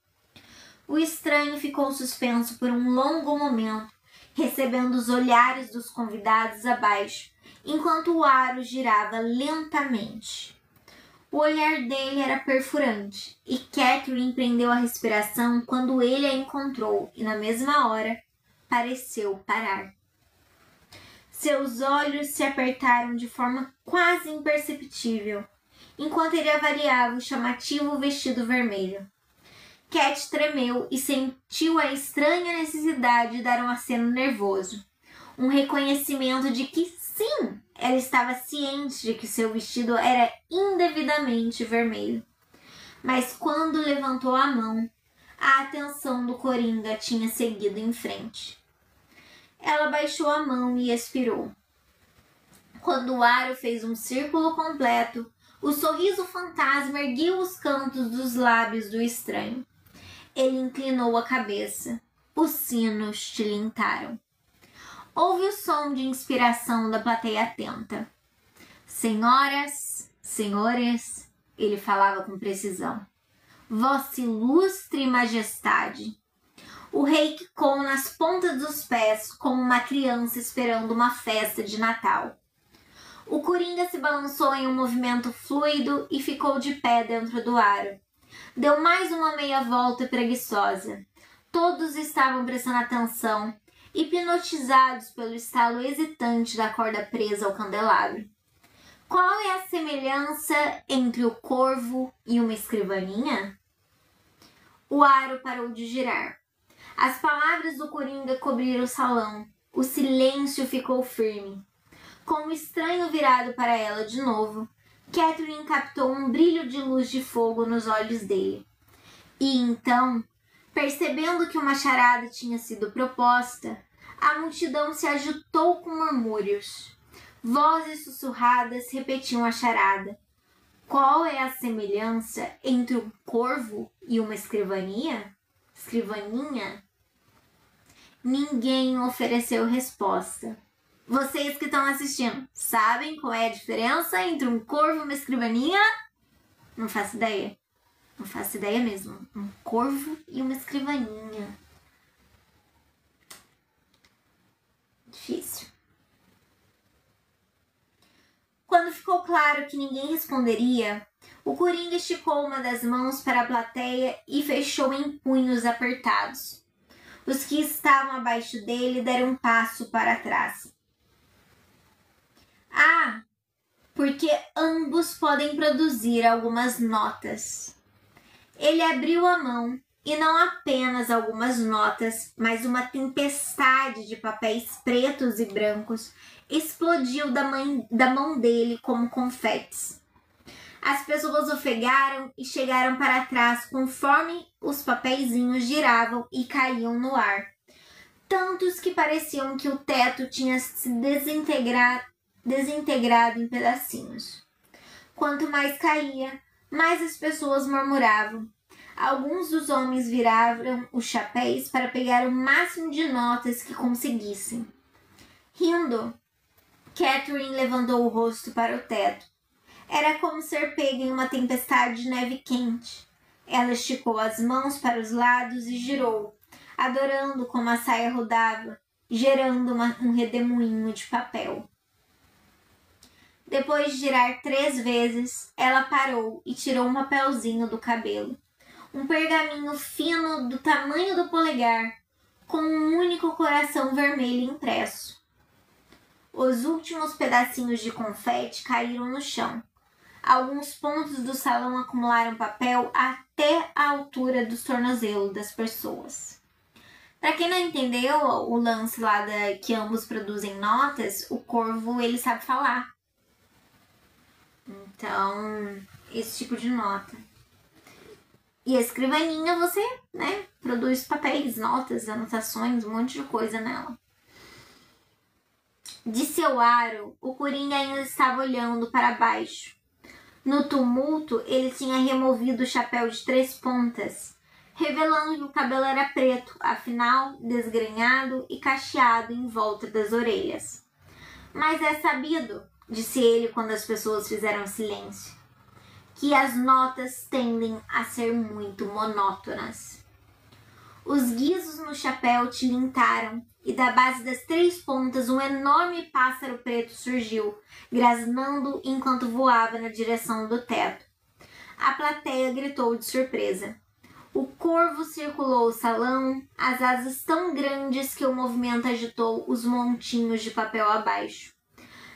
O estranho ficou suspenso por um longo momento, recebendo os olhares dos convidados abaixo, enquanto o aro girava lentamente. O olhar dele era perfurante, e Catherine prendeu a respiração quando ele a encontrou, e na mesma hora pareceu parar. Seus olhos se apertaram de forma quase imperceptível, enquanto ele avaliava o chamativo vestido vermelho. Cat tremeu e sentiu a estranha necessidade de dar um aceno nervoso. Um reconhecimento de que sim, ela estava ciente de que seu vestido era indevidamente vermelho. Mas quando levantou a mão, a atenção do coringa tinha seguido em frente. Ela baixou a mão e expirou. Quando o aro fez um círculo completo, o sorriso fantasma ergueu os cantos dos lábios do estranho. Ele inclinou a cabeça. Os sinos tilintaram. Houve o som de inspiração da plateia atenta. Senhoras, senhores, ele falava com precisão. Vossa ilustre majestade. O rei quicou nas pontas dos pés como uma criança esperando uma festa de Natal. O coringa se balançou em um movimento fluido e ficou de pé dentro do aro. Deu mais uma meia volta preguiçosa. Todos estavam prestando atenção, hipnotizados pelo estalo hesitante da corda presa ao candelabro. Qual é a semelhança entre o corvo e uma escrivaninha? O aro parou de girar. As palavras do coringa cobriram o salão. O silêncio ficou firme. Com o estranho virado para ela de novo, Catherine captou um brilho de luz de fogo nos olhos dele. E então, percebendo que uma charada tinha sido proposta, a multidão se agitou com murmúrios. Vozes sussurradas repetiam a charada. Qual é a semelhança entre um corvo e uma escrivaninha? Escrivaninha? Ninguém ofereceu resposta. Vocês que estão assistindo, sabem qual é a diferença entre um corvo e uma escrivaninha? Não faço ideia. Não faço ideia mesmo. Um corvo e uma escrivaninha. Difícil. Quando ficou claro que ninguém responderia, o coringa esticou uma das mãos para a plateia e fechou em punhos apertados. Os que estavam abaixo dele deram um passo para trás. Ah, porque ambos podem produzir algumas notas. Ele abriu a mão e não apenas algumas notas, mas uma tempestade de papéis pretos e brancos explodiu da mão dele como confetes. As pessoas ofegaram e chegaram para trás conforme os papeizinhos giravam e caíam no ar. Tanto tantos que pareciam que o teto tinha se desintegrado em pedacinhos. Quanto mais caía, mais as pessoas murmuravam. Alguns dos homens viraram os chapéus para pegar o máximo de notas que conseguissem. Rindo, Catherine levantou o rosto para o teto. Era como ser pega em uma tempestade de neve quente. Ela esticou as mãos para os lados e girou, adorando como a saia rodava, gerando um redemoinho de papel. Depois de girar 3 vezes, ela parou e tirou um papelzinho do cabelo. Um pergaminho fino do tamanho do polegar, com um único coração vermelho impresso. Os últimos pedacinhos de confete caíram no chão. Alguns pontos do salão acumularam papel até a altura dos tornozelos das pessoas. Para quem não entendeu o lance lá que ambos produzem notas, o corvo ele sabe falar. Então, esse tipo de nota. E a escrivaninha você, produz papéis, notas, anotações, um monte de coisa nela. De seu aro, o Coringa ainda estava olhando para baixo. No tumulto, ele tinha removido o chapéu de 3 pontas, revelando que o cabelo era preto, afinal, desgrenhado e cacheado em volta das orelhas. Mas é sabido, disse ele quando as pessoas fizeram silêncio, que as notas tendem a ser muito monótonas. Os guizos no chapéu tilintaram e da base das 3 pontas um enorme pássaro preto surgiu, grasnando enquanto voava na direção do teto. A plateia gritou de surpresa. O corvo circulou o salão, as asas tão grandes que o movimento agitou os montinhos de papel abaixo.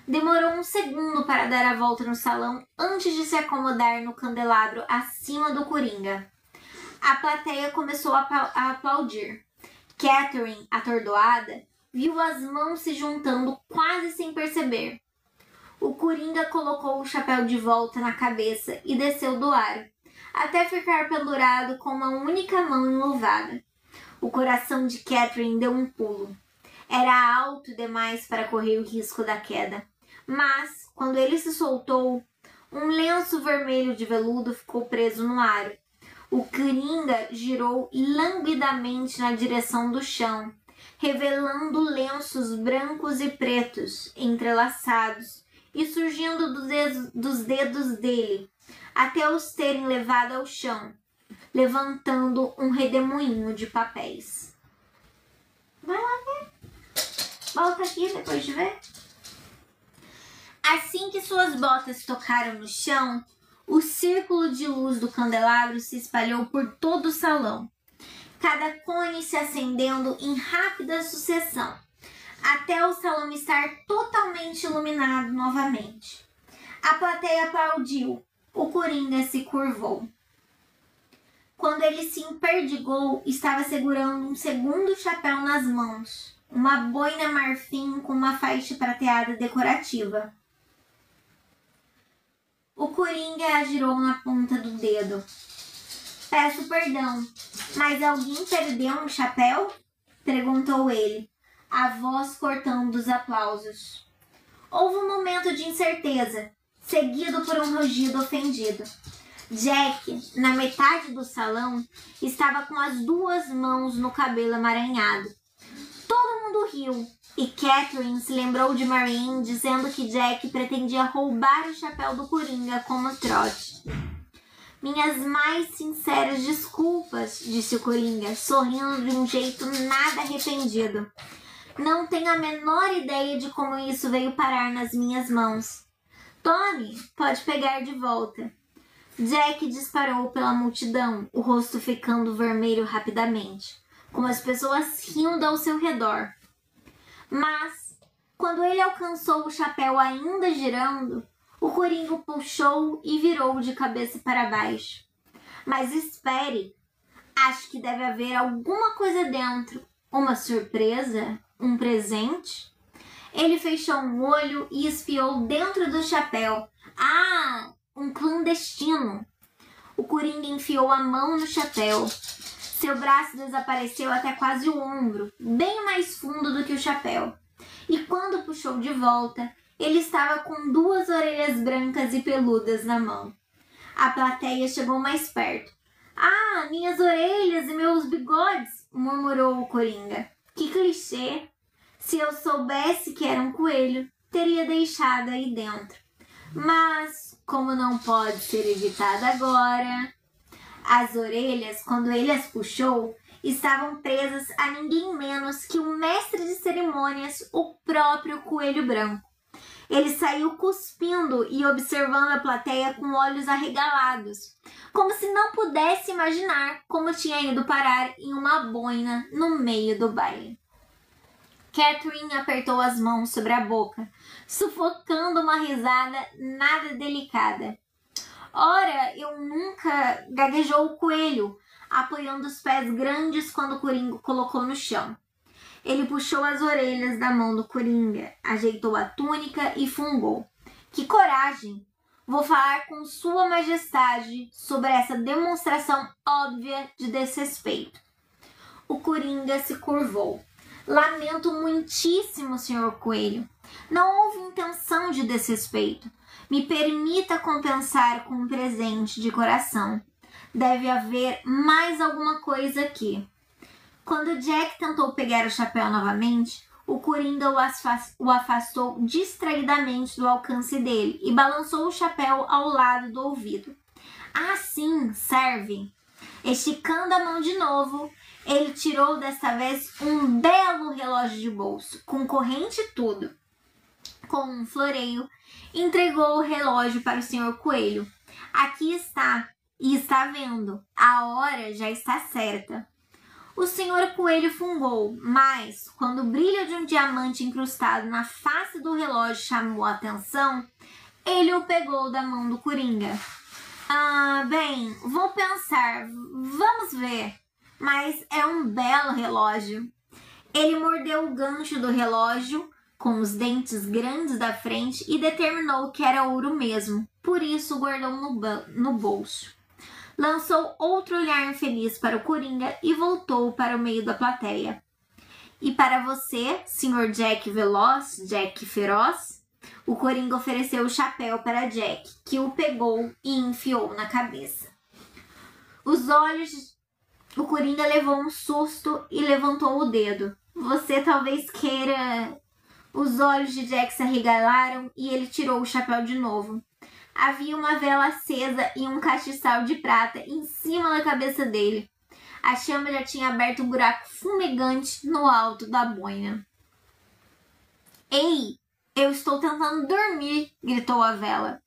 Demorou um segundo para dar a volta no salão antes de se acomodar no candelabro acima do Coringa. A plateia começou a aplaudir. Catherine, atordoada, viu as mãos se juntando quase sem perceber. O Coringa colocou o chapéu de volta na cabeça e desceu do aro, até ficar pendurado com uma única mão enluvada. O coração de Catherine deu um pulo. Era alto demais para correr o risco da queda. Mas, quando ele se soltou, um lenço vermelho de veludo ficou preso no aro. O Coringa girou languidamente na direção do chão, revelando lenços brancos e pretos, entrelaçados, e surgindo dos dedos dele, até os terem levado ao chão, levantando um redemoinho de papéis. Vai lá ver. Volta aqui depois de ver. Assim que suas botas tocaram no chão, o círculo de luz do candelabro se espalhou por todo o salão, cada cone se acendendo em rápida sucessão, até o salão estar totalmente iluminado novamente. A plateia aplaudiu, o Coringa se curvou. Quando ele se emperdigou, estava segurando um segundo chapéu nas mãos, uma boina marfim com uma faixa prateada decorativa. O Coringa a girou na ponta do dedo. Peço perdão, mas alguém perdeu um chapéu? Perguntou ele, a voz cortando os aplausos. Houve um momento de incerteza, seguido por um rugido ofendido. Jack, na metade do salão, estava com as 2 mãos no cabelo emaranhado. Todo mundo riu. E Catherine se lembrou de Marianne dizendo que Jack pretendia roubar o chapéu do Coringa como trote. Minhas mais sinceras desculpas, disse o Coringa, sorrindo de um jeito nada arrependido. Não tenho a menor ideia de como isso veio parar nas minhas mãos. Tome, pode pegar de volta. Jack disparou pela multidão, o rosto ficando vermelho rapidamente, com as pessoas rindo ao seu redor. Mas, quando ele alcançou o chapéu ainda girando, o Coringa puxou e virou de cabeça para baixo. Mas espere, acho que deve haver alguma coisa dentro. Uma surpresa? Um presente? Ele fechou um olho e espiou dentro do chapéu. Ah, um clandestino! O Coringa enfiou a mão no chapéu. Seu braço desapareceu até quase o ombro, bem mais fundo do que o chapéu. E quando puxou de volta, ele estava com 2 orelhas brancas e peludas na mão. A plateia chegou mais perto. Ah, minhas orelhas e meus bigodes, murmurou o Coringa. Que clichê! Se eu soubesse que era um coelho, teria deixado aí dentro. Mas, como não pode ser evitado agora... As orelhas, quando ele as puxou, estavam presas a ninguém menos que o mestre de cerimônias, o próprio Coelho Branco. Ele saiu cuspindo e observando a plateia com olhos arregalados, como se não pudesse imaginar como tinha ido parar em uma boina no meio do baile. Catherine apertou as mãos sobre a boca, sufocando uma risada nada delicada. Ora, eu nunca... gaguejou o coelho, apoiando os pés grandes quando o Coringa colocou no chão. Ele puxou as orelhas da mão do Coringa, ajeitou a túnica e fungou. Que coragem! Vou falar com Sua Majestade sobre essa demonstração óbvia de desrespeito. O Coringa se curvou. Lamento muitíssimo, Sr. Coelho. Não houve intenção de desrespeito. Me permita compensar com um presente de coração. Deve haver mais alguma coisa aqui. Quando Jack tentou pegar o chapéu novamente, o Coringa o afastou distraidamente do alcance dele e balançou o chapéu ao lado do ouvido. Ah, sim, serve. Esticando a mão de novo, ele tirou desta vez um belo relógio de bolso, com corrente e tudo. Com um floreio, entregou o relógio para o Sr. Coelho. Aqui está, e está vendo, a hora já está certa. O Sr. Coelho fungou, mas, quando o brilho de um diamante incrustado na face do relógio chamou a atenção, ele o pegou da mão do Coringa. Bem, vou pensar, vamos ver, mas é um belo relógio. Ele mordeu o gancho do relógio com os dentes grandes da frente e determinou que era ouro mesmo, por isso guardou no bolso. Lançou outro olhar infeliz para o Coringa e voltou para o meio da plateia. E para você, Sr. Jack Veloz, Jack Feroz? O Coringa ofereceu o chapéu para Jack, que o pegou e enfiou na cabeça. O Coringa levou um susto e levantou o dedo. Você talvez queira... Os olhos de Jack se arregalaram e ele tirou o chapéu de novo. Havia uma vela acesa e um castiçal de prata em cima da cabeça dele. A chama já tinha aberto um buraco fumegante no alto da boina. Ei, eu estou tentando dormir, gritou a vela.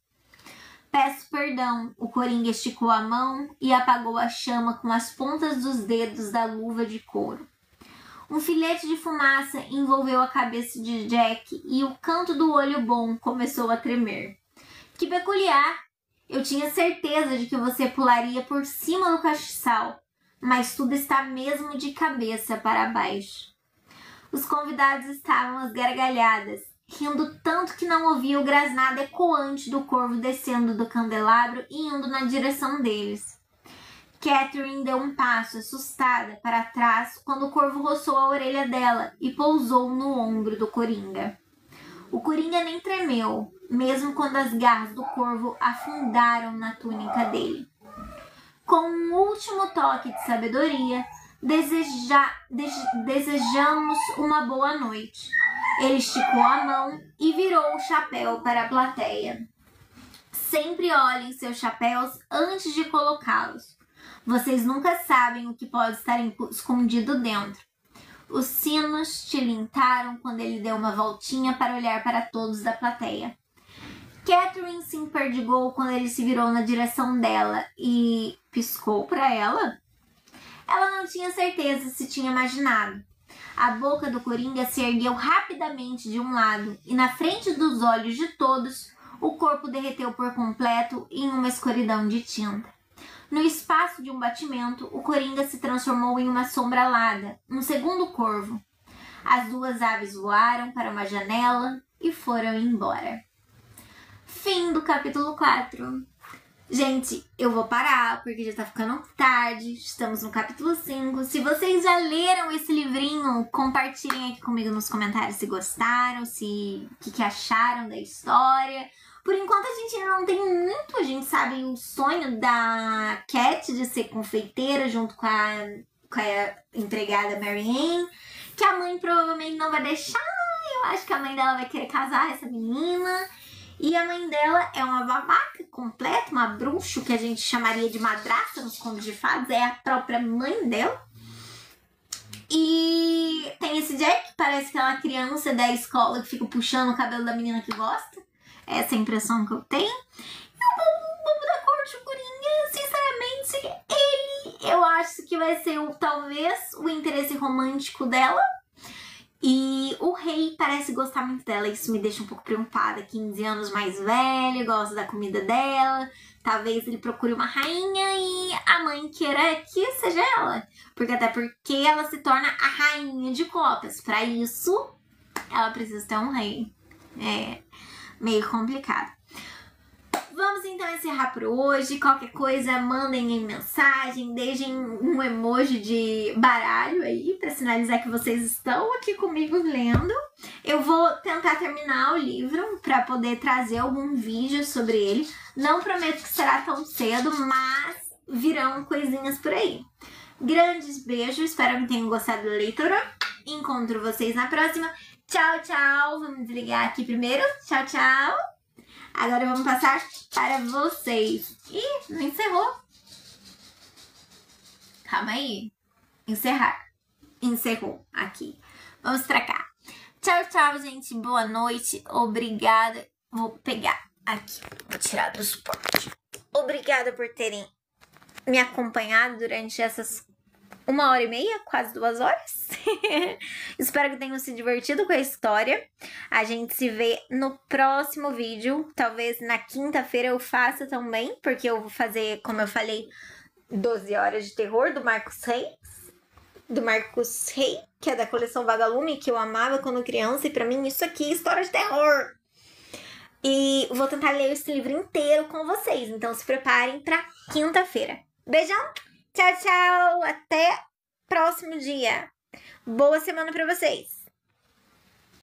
Peço perdão, o Coringa esticou a mão e apagou a chama com as pontas dos dedos da luva de couro. Um filete de fumaça envolveu a cabeça de Jack e o canto do olho bom começou a tremer. Que peculiar! Eu tinha certeza de que você pularia por cima do castiçal, mas tudo está mesmo de cabeça para baixo. Os convidados estavam às gargalhadas, rindo tanto que não ouviam o grasnado ecoante do corvo descendo do candelabro e indo na direção deles. Catherine deu um passo, assustada, para trás quando o corvo roçou a orelha dela e pousou no ombro do Coringa. O Coringa nem tremeu, mesmo quando as garras do corvo afundaram na túnica dele. Com um último toque de sabedoria, desejamos uma boa noite. Ele esticou a mão e virou o chapéu para a plateia. Sempre olhem seus chapéus antes de colocá-los. Vocês nunca sabem o que pode estar escondido dentro. Os sinos tilintaram quando ele deu uma voltinha para olhar para todos da plateia. Catherine se emperdigou quando ele se virou na direção dela e piscou para ela. Ela não tinha certeza se tinha imaginado. A boca do Coringa se ergueu rapidamente de um lado e na frente dos olhos de todos, o corpo derreteu por completo em uma escuridão de tinta. No espaço de um batimento, o Coringa se transformou em uma sombra alada, um segundo corvo. As 2 aves voaram para uma janela e foram embora. Fim do capítulo 4. Gente, eu vou parar, porque já tá ficando tarde. Estamos no capítulo 5. Se vocês já leram esse livrinho, compartilhem aqui comigo nos comentários se gostaram, o que acharam da história. Por enquanto a gente ainda não tem muito, a gente sabe o sonho da Cat de ser confeiteira junto com a empregada Mary Ann, que a mãe provavelmente não vai deixar. Eu acho que a mãe dela vai querer casar essa menina. E a mãe dela é uma babaca completa, uma bruxa, que a gente chamaria de madrasta nos contos de fadas, é a própria mãe dela. E tem esse Jack, que parece aquela criança da escola que fica puxando o cabelo da menina que gosta. Essa é a impressão que eu tenho. E o bobo da corte, o Coringa, sinceramente, eu acho que vai ser talvez o interesse romântico dela. E o rei parece gostar muito dela, isso me deixa um pouco preocupada. 15 anos mais velho, gosta da comida dela. Talvez ele procure uma rainha e a mãe queira que seja ela. Até porque ela se torna a rainha de copas. Para isso, ela precisa ter um rei. É meio complicado. Vamos então encerrar por hoje. Qualquer coisa, mandem em mensagem, deixem um emoji de baralho aí para sinalizar que vocês estão aqui comigo lendo. Eu vou tentar terminar o livro para poder trazer algum vídeo sobre ele. Não prometo que será tão cedo, mas virão coisinhas por aí. Grandes beijos, espero que tenham gostado da leitura. Encontro vocês na próxima. Tchau, tchau. Vamos desligar aqui primeiro. Tchau, tchau. Agora vamos passar para vocês. Ih, não encerrou. Calma aí. Encerrar. Encerrou aqui. Vamos pra cá. Tchau, tchau, gente. Boa noite. Obrigada. Vou pegar aqui. Vou tirar do suporte. Obrigada por terem me acompanhado durante essas 1h30, quase 2 horas. Espero que tenham se divertido com a história. A gente se vê no próximo vídeo. Talvez na quinta-feira eu faça também, porque eu vou fazer, como eu falei, 12 horas de terror do Marcos Reis. Que é da coleção Vagalume, que eu amava quando criança. E pra mim isso aqui é história de terror. E vou tentar ler esse livro inteiro com vocês. Então se preparem pra quinta-feira. Beijão! Tchau, tchau! Até próximo dia. Boa semana pra vocês!